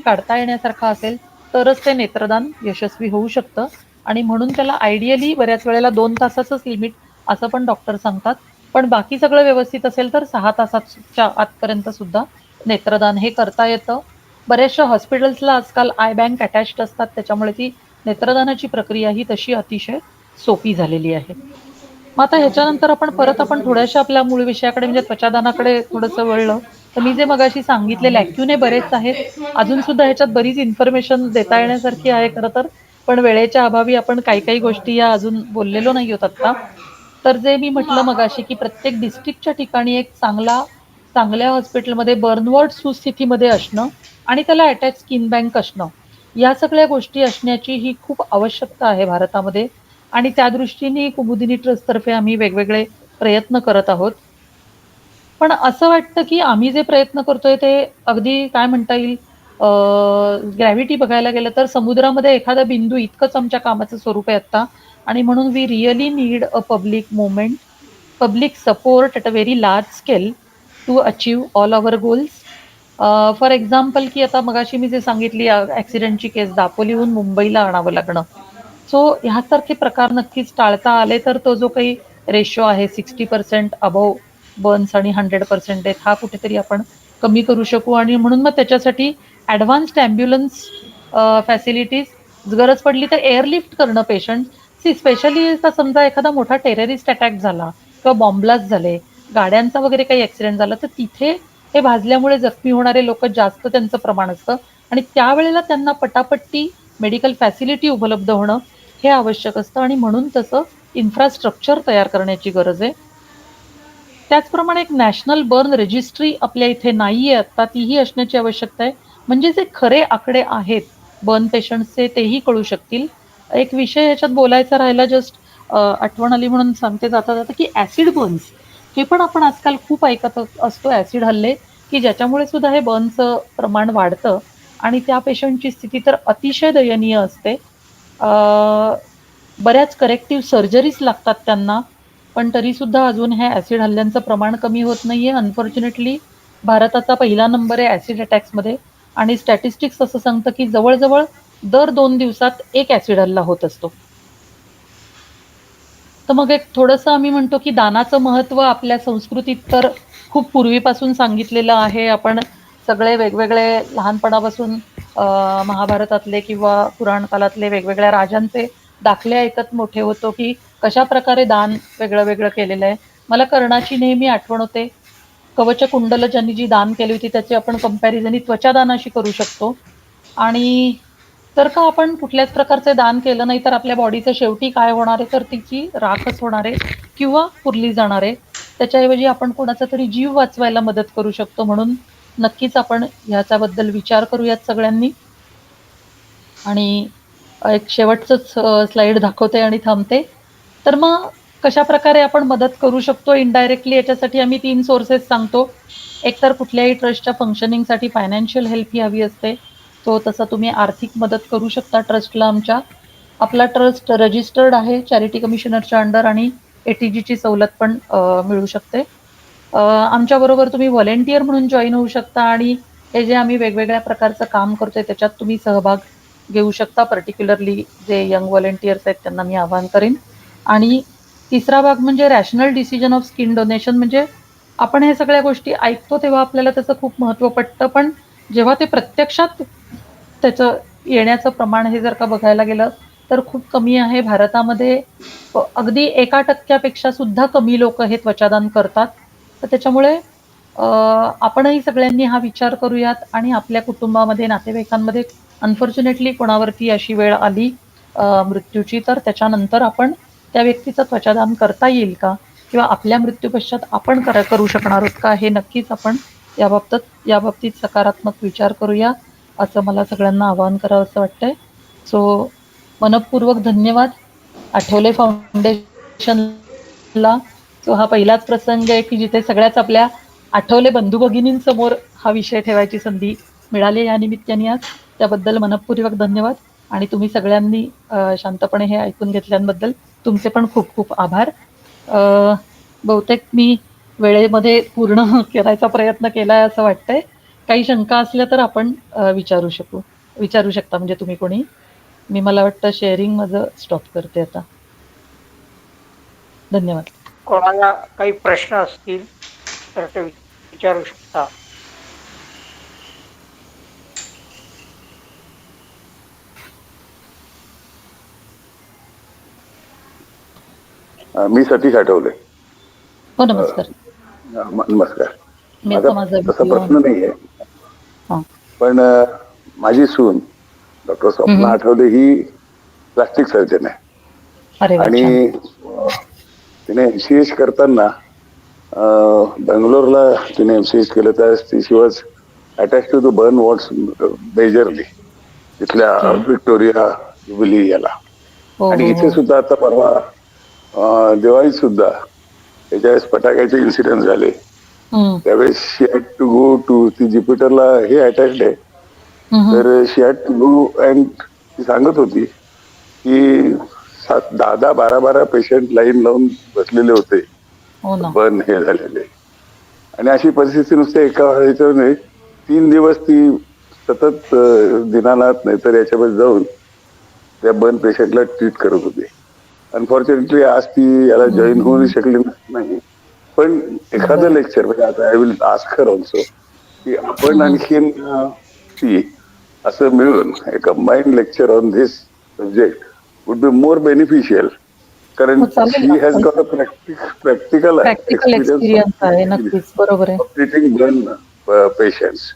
काढता येण्यासारखा असेल तरच ते नेत्रदान यशस्वी होऊ शकतं. आणि म्हणून त्याला आयडियली बऱ्याच वेळेला 2 तासाचंच लिमिट असं पण डॉक्टर सांगतात. पण बाकी सगळं व्यवस्थित असेल तर 6 तासाच्या आतपर्यंत सुद्धा नेत्रदान हे करता येतं. बऱ्याचशा हॉस्पिटल्सला आजकाल आय बँक अटॅच्ड असतात, त्याच्यामुळे ती नेत्रदानाची प्रक्रिया ही तशी अतिशय सोपी झालेली आहे. मग आता ह्याच्यानंतर आपण थोड्याशा आपल्या मूळ विषयाकडे म्हणजे त्वचादानाकडे थोडंसं वळलं तर मी जे मगाशी सांगितले लॅक्युने बरेच आहेत. अजून सुद्धा ह्याच्यात बरीच इन्फॉर्मेशन देता येण्यासारखी आहे खरं तर, पण वेळेच्या अभावी आपण काही काही गोष्टी या अजून बोललेलो नाही होत आत्ता. तर जे मी म्हटलं मगाशी की प्रत्येक डिस्ट्रिक्टच्या ठिकाणी एक चांगल्या हॉस्पिटलमध्ये बर्नवर्ड सुस्थितीमध्ये असणं आणि त्याला अटॅच स्किन बँक असणं, या सगळ्या गोष्टी असण्याची ही खूप आवश्यकता आहे भारतामध्ये. आणि त्या दृष्टीने कुमुदिनी ट्रस्टतर्फे आम्ही वेगवेगळे प्रयत्न करत आहोत. पण असं वाटतं की आम्ही जे प्रयत्न करतोय ते अगदी काय म्हणता येईल, ग्रॅव्हिटी बघायला गेलं तर समुद्रामध्ये एखादा बिंदू इतकंच आमच्या कामाचं स्वरूप आहे आता. आणि म्हणून we really need a public movement, public support at a very large scale to achieve all our goals. For example की आता मगाशी मी जे सांगितली ॲक्सिडेंटची केस दापोलीहून मुंबईला आणावं लागणं. सो ह्यासारखे प्रकार नक्कीच टाळता आले तर तो जो काही रेशो आहे 60% अबव बर्न्स आणि 100% डेथ हा कुठेतरी आपण कमी करू शकू. आणि म्हणून मग त्याच्यासाठी ॲडव्हान्स्ड ॲम्ब्युलन्स फॅसिलिटीज, गरज पडली तर एअरलिफ्ट करणं पेशंट. स्पेशली समजा एखादा मोठा टेररिस्ट अटॅक झाला किंवा बॉम्बलास्ट झाले, गाड्यांचा वगैरे काही ॲक्सिडेंट झाला तर तिथे हे भाजल्यामुळे जखमी होणारे लोक जास्त त्यांचं प्रमाण असतं आणि त्यावेळेला त्यांना पटापट्टी मेडिकल फॅसिलिटी उपलब्ध होणं हे आवश्यक असतं. आणि म्हणून तसं इन्फ्रास्ट्रक्चर तयार करण्याची गरज आहे. त्याचप्रमाणे एक नॅशनल बर्न रजिस्ट्री आपल्या इथे नाहीये आता, तीही असण्याची आवश्यकता आहे. म्हणजे जे खरे आकडे आहेत बर्न पेशंट्सचे तेही कळू शकतील. एक विषय याच्यात बोलायचा राहिला, जस्ट आठवण आली म्हणून सांगते जाता जाता की ॲसिड बर्न्स हे पण आपण आजकाल खूप ऐकत असतो, ॲसिड हल्ले, की ज्याच्यामुळे सुद्धा हे बर्नचं प्रमाण वाढतं आणि त्या पेशंटची स्थिती तर अतिशय दयनीय असते. बऱ्याच करेक्टिव्ह सर्जरीज लागतात त्यांना, पण तरीसुद्धा अजून हे ॲसिड हल्ल्यांचं प्रमाण कमी होत नाही आहे. अनफॉर्च्युनेटली भारताचा पहिला नंबर आहे ॲसिड अटॅक्समध्ये आणि स्टॅटिस्टिक्स असं सांगतं की जवळजवळ दर 2 दिवसात एक ॲसिड हल्ला होत असतो. तर मग एक थोडंसं आम्ही म्हणतो की दानाचं महत्त्व आपल्या संस्कृतीत तर खूप पूर्वीपासून सांगितलेलं आहे. आपण सगळे वेगवेगळे लहानपणापासून महाभारतातले किंवा पुराण काळातले वेगवेगळ्या राजांचे दाखले ऐकत मोठे होतो, की कशा प्रकारे दान वेगळं वेगळं केलेलं आहे. मला कर्णाची नेहमी आठवण होते. कवच कुंडल ज्यांनी जी दान केली होती त्याची आपण कंपॅरिझन ही त्वचादानाशी करू शकतो. आणि जर का आपण कुठल्याच प्रकारचे दान केलं नाही तर आपल्या बॉडीचं शेवटी काय होणार आहे, तर तिची राखच होणार आहे किंवा पुरली जाणार आहे. त्याच्याऐवजी आपण कोणाचा तरी जीव वाचवायला मदत करू शकतो. म्हणून नक्कीच आपण ह्याच्याबद्दल विचार करूयात सगळ्यांनी. आणि एक शेवटचंच स्लाइड दाखवते आणि थांबते. तर मग कशा प्रकारे आपण मदत करू शकतो इनडायरेक्टली, याच्यासाठी आम्ही 3 सोर्सेस सांगतो. एक तर कुठल्याही ट्रस्टच्या फंक्शनिंगसाठी फायनान्शियल हेल्प ही हवी असते. तो तसं तुम्ही आर्थिक मदत करू शकता ट्रस्टला आमच्या. आपला ट्रस्ट रजिस्टर्ड आहे चॅरिटी कमिशनरच्या अंडर आणि ATGची सवलत पण मिळू शकते. आमच्याबरोबर तुम्ही व्हॉलेंटियर म्हणून जॉईन होऊ शकता आणि हे जे आम्ही वेगवेगळ्या प्रकारचं काम करतोय त्याच्यात तुम्ही सहभाग घेऊ शकता. पर्टिक्युलरली जे यंग व्हॉलेंटियर्स आहेत त्यांना मी आवाहन करेन. आणि तिसरा भाग म्हणजे rational decision of skin donation. म्हणजे आपण हे सगळ्या गोष्टी ऐकतो तेव्हा आपल्याला त्याचं खूप महत्त्व पटतं, पण जेव्हा ते प्रत्यक्षात त्याचं येण्याचं प्रमाण हे जर का बघायला गेलं तर खूप कमी आहे. भारतामध्ये अगदी 1% सुद्धा कमी लोक हे त्वचादान करतात. तर त्याच्यामुळे आपणही सगळ्यांनी हा विचार करूयात आणि आपल्या कुटुंबामध्ये, नातेवाईकांमध्ये अनफॉर्च्युनेटली कोणावरती अशी वेळ आली मृत्यूची, तर त्याच्यानंतर आपण त्या व्यक्तीचं त्वचादान करता येईल का, किंवा आपल्या मृत्यूपश्चात आपण करू शकणार आहोत का, हे नक्कीच आपण याबाबतीत सकारात्मक विचार करूया, असं मला सगळ्यांना आवाहन करावं असं वाटतंय. सो मनःपूर्वक धन्यवाद आठवले फाउंडेशनला. सो हा पहिलाच प्रसंग आहे की जिथे सगळ्याच आपल्या आठवले बंधू भगिनींसमोर हा विषय ठेवायची संधी मिळाली या निमित्ताने आज. त्याबद्दल मनःपूर्वक धन्यवाद. आणि तुम्ही सगळ्यांनी शांतपणे हे ऐकून घेतल्याबद्दल तुमचे पण खूप खूप आभार. बहुतेक मी वेळेमध्ये पूर्ण करायचा प्रयत्न केलाय असं वाटतंय. काही शंका असल्या तर आपण विचारू शकता, म्हणजे तुम्ही कोणी. मी मला वाटतं शेअरिंग माझं स्टॉप करते आता. धन्यवाद. कोणाला काही प्रश्न असतील तर ते विचारू शकता. मी सतीश आठवले. हो, नमस्कार. नमस्कार. मी आता माझा तसा प्रश्न नाहीये, पण माझी सून डॉक्टर स्वप्ना आठवले ही प्लास्टिक सर्जन आहे. अरे वा, छान. आणि तिने MCH करताना बंगलोरला तिने MCH केलं, तर she was attach to the burn wards majorly तिथल्या व्हिक्टोरिया जुबिली याला. आणि इथे सुद्धा आता परवा दिवाळीत सुद्धा त्याच्यावेळेस फटाक्याचे इन्सिडेंट झाले, त्यावेळेस शी हॅड टू गो टू, ती ज्युपिटरला हे अटॅच्ड आहे, तर शी हॅड टू गो. अँड ती सांगत होती की 10-12 पेशंट लाईन लावून बसलेले होते बर्न हे झालेले. आणि अशी परिस्थिती नुसते एका ह्याच्यावर 3 दिवस ती सतत दिनानाथ नाही तर याच्यामध्ये जाऊन त्या बर्न पेशंटला ट्रीट करत होती. अनफॉर्च्युनेटली आज ती याला जॉईन होऊ शकली नाही. पण एखादं लेक्चर, म्हणजे आता I will ask her also, की आपण आणखीन ती असं मिळून combined lecture on this subject would be more beneficial, कारण she has got a practical experience आहे. नक्कीच, बरोबर आहे. Treating burn patients.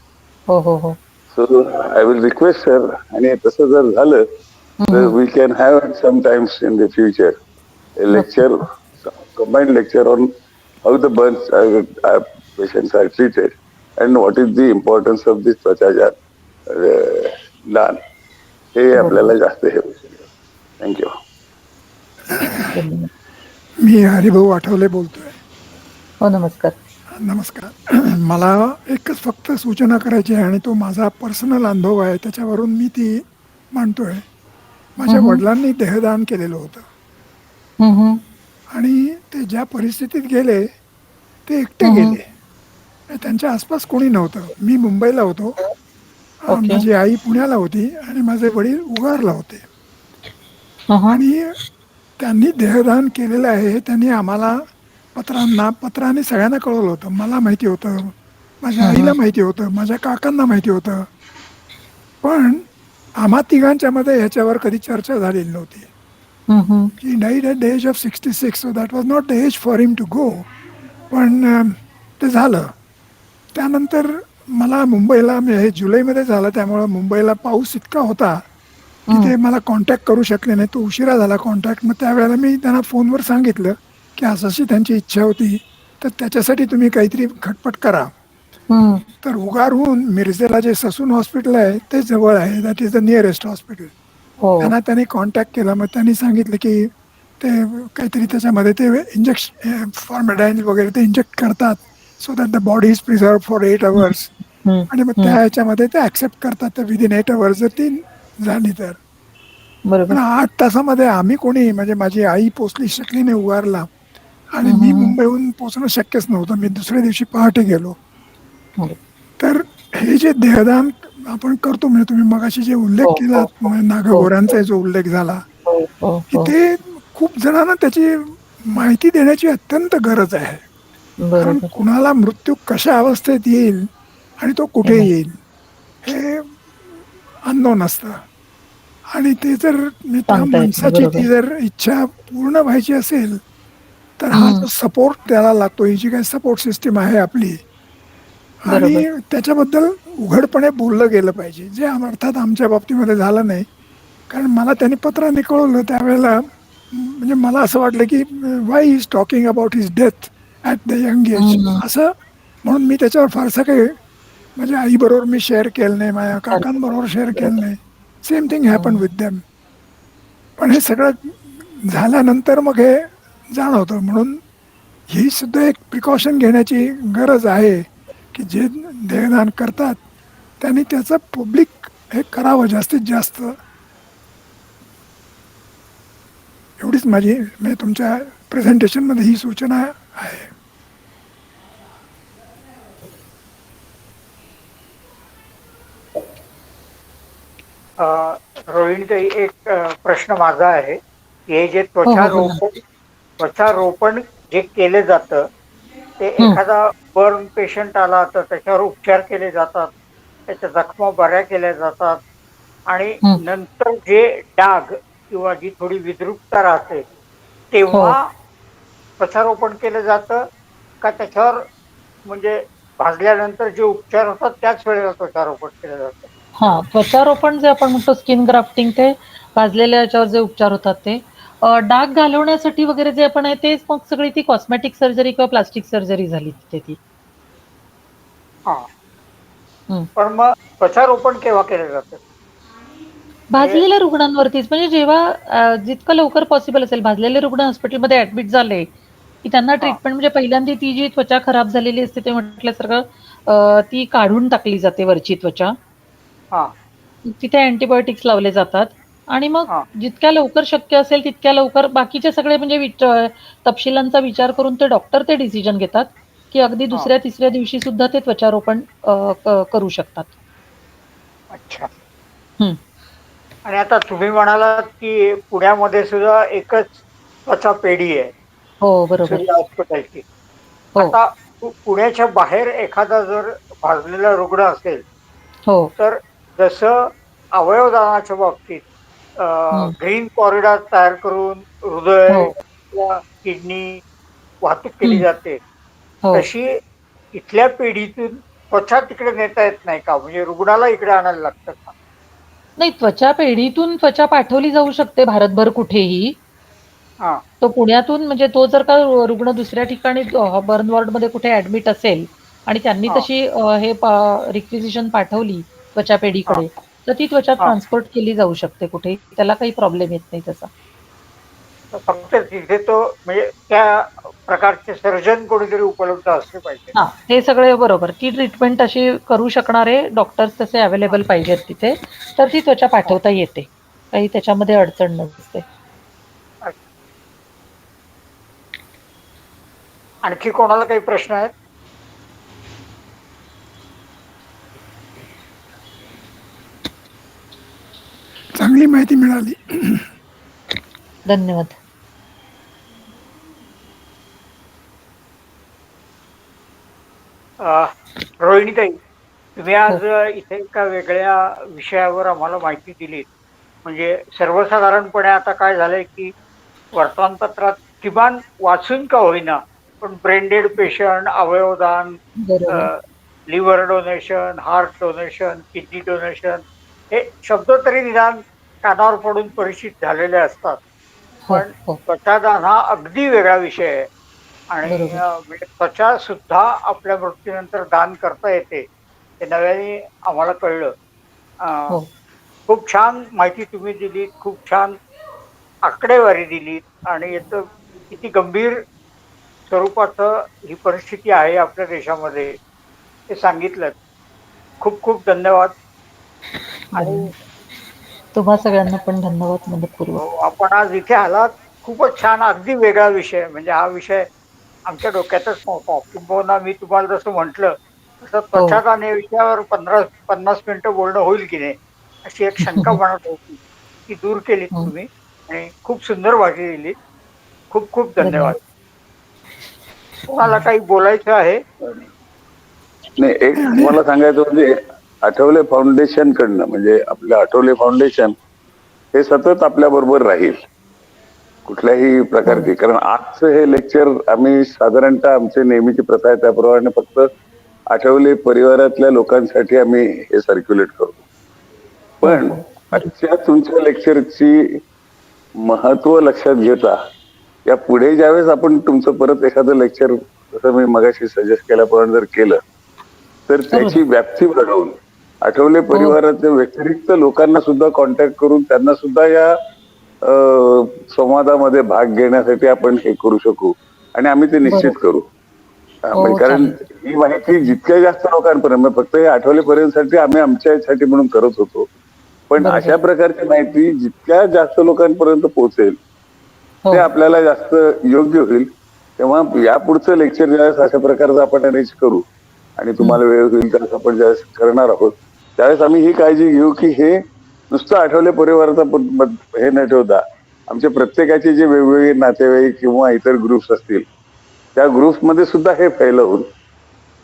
हो. So I will request sir, आणि तसं जर झालं तर we can have sometimes in the future a lecture, combined lecture on how the burns patients are treated and what is the importance of this त्वचादान दान, हे आपल्याला जास्त हे होऊ शकतं. थँक्यू. मी हरिभाऊ आठवले बोलतोय. हो, नमस्कार. नमस्कार. मला एकच फक्त सूचना करायची आहे, आणि तो माझा पर्सनल अनुभव आहे, त्याच्यावरून मी ती मांडतोय. माझ्या वडिलांनी देहदान केलेलं होतं, आणि ते ज्या परिस्थितीत गेले ते एकटे गेले. त्यांच्या आसपास कोणी नव्हतं. मी मुंबईला होतो, माझी आई पुण्याला होती आणि माझे वडील उगारला होते. आणि त्यांनी देहदान केलेलं आहे. त्यांनी आम्हाला पत्राने सगळ्यांना कळवलं होतं. मला माहिती होतं, माझ्या आईला माहिती होतं, माझ्या काकांना माहिती होतं. पण आम्हा तिघांच्या मध्ये ह्याच्यावर कधी चर्चा झालेली नव्हती. He died at the age of 66, so that was not the age for him to go. पण ते झालं. त्यानंतर मला मुंबईला, हे जुलैमध्ये झालं, त्यामुळं मुंबईला पाऊस इतका होता की ते मला कॉन्टॅक्ट करू शकले नाही. तो उशिरा झाला कॉन्टॅक्ट. मग त्यावेळेला मी त्यांना फोनवर सांगितलं की अशी त्यांची इच्छा होती, तर त्याच्यासाठी तुम्ही काहीतरी खटपट करा. तर उगारहून मिरजेला जे ससून हॉस्पिटल आहे ते जवळ आहे, that is the nearest hospital. त्यांना त्यांनी कॉन्टॅक्ट केला. मग त्यांनी सांगितलं की ते काहीतरी त्याच्यामध्ये ते इंजेक्शन फॉर्मेडाईन वगैरे ते इंजेक्ट करतात, so that the body is preserve for 8 hours. आणि मग त्या ह्याच्यामध्ये ते ॲक्सेप्ट करतात, तर विदिन 8 hours जर ती झाली तर. पण 8 तासामध्ये आम्ही कोणी, म्हणजे माझी आई पोचली शकली नाही उगारला, आणि मी मुंबईहून पोचणं शक्यच नव्हतं. मी दुसऱ्या दिवशी पहाटे गेलो. तर हे जे देहदान आपण करतो, म्हणजे तुम्ही मगाशी जे उल्लेख केला नागगोऱ्यांचा जो उल्लेख झाला, की ते खूप जणांना त्याची माहिती देण्याची अत्यंत गरज आहे. कारण कुणाला मृत्यू कशा अवस्थेत येईल आणि तो कुठे येईल हे अननोन असतं. आणि ते जर त्या माणसाची ती जर इच्छा पूर्ण व्हायची असेल, तर हा जो सपोर्ट त्याला लागतो, ही जी काही सपोर्ट सिस्टीम आहे आपली, आणि त्याच्याबद्दल उघडपणे बोललं गेलं पाहिजे, जे अर्थात आमच्या बाबतीमध्ये झालं नाही. कारण मला त्यांनी पत्राने कळवलं त्यावेळेला, म्हणजे मला असं वाटलं की why is talking about his death at the young age, असं म्हणून मी त्याच्यावर फारसं काही माझ्या आईबरोबर मी शेअर केलं नाही, माझ्या काकांबरोबर शेअर केलं नाही. Same thing happen with them. पण हे सगळं झाल्यानंतर मग हे जाणवतं. म्हणून ही सुद्धा एक प्रिकॉशन घेण्याची गरज आहे की जे देहदान करतात त्यांनी त्याचं पब्लिक हे करावं जास्तीत जास्त. एवढीच माझी, म्हणजे तुमच्या प्रेझेंटेशनमध्ये ही सूचना आहे. रोहिणीताई, एक प्रश्न माझा आहे. हे जे त्वचारोपण जे केले जातं, ते एखादा बर्न पेशंट आला तर त्याच्यावर उपचार केले जातात, त्याच्या जखमा बऱ्या केल्या जातात, आणि नंतर जे डाग किंवा जी थोडी विद्रुपता राहते तेव्हा त्वचारोपण केलं जातं का त्याच्यावर, म्हणजे भाजल्यानंतर जे उपचार होतात त्याच वेळेला त्वचारोपण केलं जातं? त्वचारोपण जे आपण म्हणतो स्किन ग्राफ्टिंग, ते भाजलेल्या याच्यावर जे उपचार होतात ते. डाग घालवण्यासाठी वगैरे जे आपण आहे तेच मग सगळी ती कॉस्मेटिक सर्जरी किंवा प्लास्टिक सर्जरी झाली तिथे ती. पण मग त्वचारोपण केव्हा केलं जातं? भाजलेल्या रुग्णांवरतीच, म्हणजे जेव्हा जितकं लवकर पॉसिबल असेल. भाजलेले रुग्ण हॉस्पिटलमध्ये ऍडमिट झाले की त्यांना ट्रीटमेंट, म्हणजे पहिल्यांदा ती जी त्वचा खराब झालेली असते ते म्हटल्यासारखं ती काढून टाकली जाते वरची त्वचा. तिथे अँटीबायोटिक्स लावले जातात, आणि मग जितक्या लवकर शक्य असेल तितक्या लवकर बाकीचे सगळे, म्हणजे तपशिलांचा विचार करून ते डॉक्टर ते डिसिजन घेतात की अगदी दुसऱ्या तिसऱ्या दिवशी सुद्धा ते त्वचारोपण करू शकतात. अच्छा. आणि आता तुम्ही म्हणालात की पुण्यामध्ये सुद्धा एकच त्वचा पेढी आहे. बरोबर. हॉस्पिटलची. आता पुण्याच्या बाहेर एखादा जर भाजलेला रुग्ण असेल तर जसं अवयवदानाच्या बाबतीत ग्रीन कॉरिडॉर तयार करून हृदय किंवा किडनी वाहतूक केली जाते, तशी इथल्या पेढीतून त्वचा तिकडे नेता येत नाही का? म्हणजे रुग्णाला इकडे आणायला लागतं का? नाही, त्वचा पेढीतून त्वचा पाठवली जाऊ शकते भारतभर कुठेही. तो पुण्यातून, म्हणजे तो जर का रुग्ण दुसऱ्या ठिकाणी बर्न वॉर्डमध्ये कुठे ऍडमिट असेल आणि त्यांनी तशी हे रिक्विजिशन पाठवली त्वचा पेढीकडे, तर ती त्वचा ट्रान्सपोर्ट केली जाऊ शकते कुठे, त्याला काही प्रॉब्लेम येत नाही त्याचा. फक्त तिथे तो, म्हणजे त्या प्रकारचे सर्जन कोणीतरी उपलब्ध असले पाहिजे. हे सगळे बरोबर. ती ट्रीटमेंट अशी करू शकणारे डॉक्टर्स तसे अवेलेबल पाहिजेत तिथे, तर ती त्वचा पाठवता येते, काही त्याच्यामध्ये अडचण नसते. आणखी कोणाला काही प्रश्न आहेत? चांगली माहिती मिळाली. धन्यवाद. रोहिणीताई, तुम्ही आज इथे एका वेगळ्या विषयावर आम्हाला माहिती दिली. म्हणजे सर्वसाधारणपणे आता काय झालंय की वर्तमानपत्रात किमान वाचून का होईना, पण ब्रेन डेड पेशंट, अवयवदान, बरोबर. Liver donation, heart donation, kidney donation हे शब्द तरी निदान कानावर पडून परिचित झालेले असतात. हो, पण हो. त्वचादान हा अगदी वेगळा विषय आहे. आणि बरोबर. म्हणजे त्वचा सुद्धा आपल्या मृत्यूनंतर दान करता येते, हे नव्याने आम्हाला कळलं. अ, हो. खूप छान माहिती तुम्ही दिलीत, खूप छान आकडेवारी दिलीत आणि याचं किती गंभीर स्वरूपाचं ही परिस्थिती आहे आपल्या देशामध्ये हे सांगितलं. खूप खूप धन्यवाद. आणि धन्यवाद. तुम्हा सगळ्यांना पण धन्यवाद मनःपूर्वक. हो, आपण आज इथे आलात. खूपच छान, अगदी वेगळा विषय. म्हणजे हा विषय आमच्या डोक्यातच नव्हता. किंबहुना मी तुम्हाला जसं म्हटलं तसं हो. त्वचादान या विषयावर 50 मिनिटं बोलणं होईल की नाही अशी एक शंका मनात होती. ती दूर केलीत हो. तुम्ही आणि खूप सुंदर माहिती दिलीत. खूप खूप धन्यवाद. धन्यवाद. कोणाला काही बोलायचं आहे? नाही, एक तुम्हाला सांगायचं म्हणजे आठवले फाउंडेशन कडनं, म्हणजे आपलं आठवले फाउंडेशन हे सतत आपल्या बरोबर राहील कुठल्याही प्रकारची. कारण आजचं हे लेक्चर आम्ही साधारणतः आमची नेहमीची प्रथा आहे त्याप्रमाणे फक्त आठवले परिवारातल्या लोकांसाठी आम्ही हे सर्क्युलेट करतो. हो, पण हो. आजच्या तुमच्या लेक्चरची महत्व लक्षात घेता या पुढे ज्यावेळेस आपण तुमचं परत एखादं लेक्चर जसं मी मगाशी सजेस्ट केल्याप्रमाणे जर केलं तर करू त्याची ना. व्याप्ती वाढवून आठवले हो. परिवाराच्या व्यतिरिक्त लोकांना सुद्धा कॉन्टॅक्ट करून त्यांना सुद्धा या संवादामध्ये भाग घेण्यासाठी आपण हे करू शकू आणि आम्ही ते निश्चित बरोबर. करू. हो, म्हणजे कारण चालेल. ही माहिती जितक्या जास्त लोकांपर्यंत, म्हणजे फक्त हे आठवले पर्यंतसाठी आम्ही आमच्यासाठी म्हणून करत होतो, पण बरोबर. अशा प्रकारची माहिती जितक्या जास्त लोकांपर्यंत पोहोचेल हो. ते आपल्याला जास्त योग्य होईल. तेव्हा यापुढचं लेक्चर ज्यावेळेस अशा प्रकारचं आपण अरेंज करू आणि तुम्हाला वेळ होईल त्यावेळेस आपण ज्यावेळेस करणार आहोत त्यावेळेस आम्ही ही काळजी घेऊ की हे नुसतं आठवले परिवाराचा हे न ठेवता आमच्या प्रत्येकाचे जे वेगवेगळे नातेवाईक किंवा इतर ग्रुप्स असतील त्या ग्रुप्समध्ये सुद्धा हे फैलवून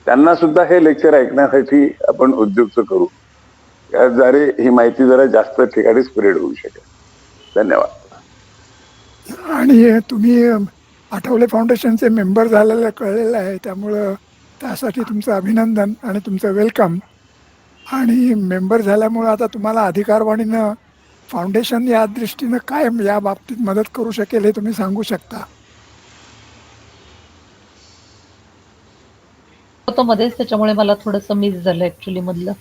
त्यांना सुद्धा हे लेक्चर ऐकण्यासाठी आपण उद्युक्त करू. याद्वारे ही माहिती जरा जास्त ठिकाणी स्प्रेड होऊ शकेल. धन्यवाद. आणि तुम्ही आठवले फाउंडेशनचे मेंबर झालेलं कळलेलं आहे, त्यामुळं त्यासाठी तुमचं अभिनंदन आणि तुमचं वेलकम. आणि मेंबर झाल्यामुळं आता तुम्हाला अधिकारवाणीनं फाउंडेशन या दृष्टीनं काय या बाबतीत मदत करू शकेल हे तुम्ही सांगू शकता? होतं मध्येच, त्याच्यामुळे मला थोडंसं मिस झालं ऍक्च्युली मधलं.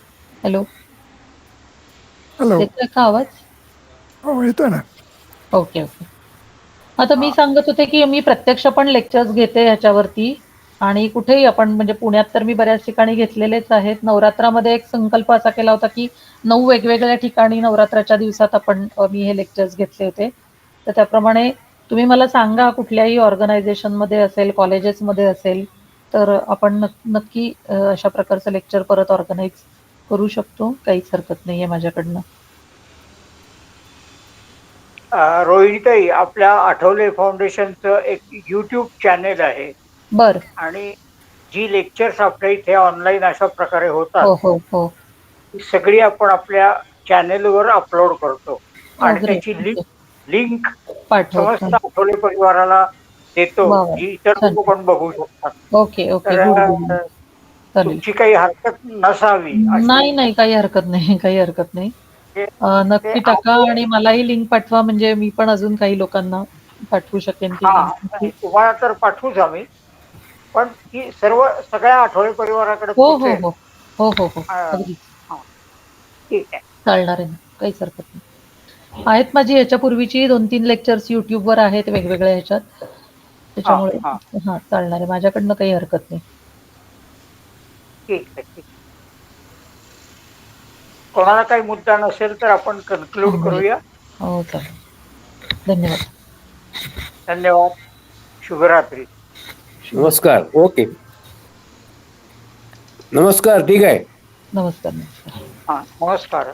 Hello, hello. येतोय का आवाज? हो, येतो ना. Okay, okay. आता मी सांगत होते की मी प्रत्यक्ष पण लेक्चर्स घेते ह्याच्यावरती आणि कुठेही आपण म्हणजे पुण्यात तर मी बऱ्याच ठिकाणी घेतलेलेच आहेत. नवरात्रामध्ये एक संकल्प असा केला होता की 9 वेगवेगळ्या ठिकाणी नवरात्राच्या दिवसात आपण मी हे लेक्चर्स घेतले होते. तर त्याप्रमाणे तुम्ही मला सांगा कुठल्याही ऑर्गनायझेशनमध्ये असेल, कॉलेजेसमध्ये असेल, तर आपण नक्की अशा प्रकारचं लेक्चर परत ऑर्गनाईज करू शकतो. काहीच हरकत नाहीये माझ्याकडनं. रोहिणीताई, आपल्या आठवले फाउंडेशनचं एक YouTube चॅनेल आहे बरं. आणि जी लेक्चर्स आपल्या इथे ऑनलाईन अशा प्रकारे होतात हो, हो, हो. ती सगळी आपण आपल्या चॅनेलवर अपलोड करतो आणि ग्रेट. त्याची ओके. लिंक पाठवतो. समस्त आठवले परिवाराला देतो, वा वा. जी इतर छान. लोक पण बघू शकतात. Okay, okay. तर गुड, गुड. चालेल. तुमची काही हरकत नसावी अशी नाही, नाही. काही हरकत नाही, काही हरकत नाही. ते ते नक्की टाका आहे. आणि मलाही लिंक पाठवा म्हणजे मी पण अजून काही लोकांना पाठवू शकेन ती हा, लिंक. तुम्हाला तर पाठवूच आम्ही, पण ती सगळ्या आठवले परिवाराकडे हो, हो, पोहोचेल. हो. हो, हो, हो. हा, अगदी हा, ठीक आहे. चालणार आहे ना. काहीच हरकत नाही. आहेत माझी ह्याच्यापूर्वीची 2-3 लेक्चर्स YouTubeवर आहेत वेगवेगळ्या ह्याच्यात. हा, त्याच्यामुळे हा, चालणार आहे. माझ्याकडनं काही हरकत नाही. ठीक आहे, ठीक. कोणाला काही मुद्दा नसेल तर आपण कन्क्लूड थांबूया. करूया. हो, चालेल. धन्यवाद. धन्यवाद. शुभरात्री. नमस्कार. ओके. नमस्कार. ठीक आहे. नमस्कार, नमस्कार. हा, नमस्कार.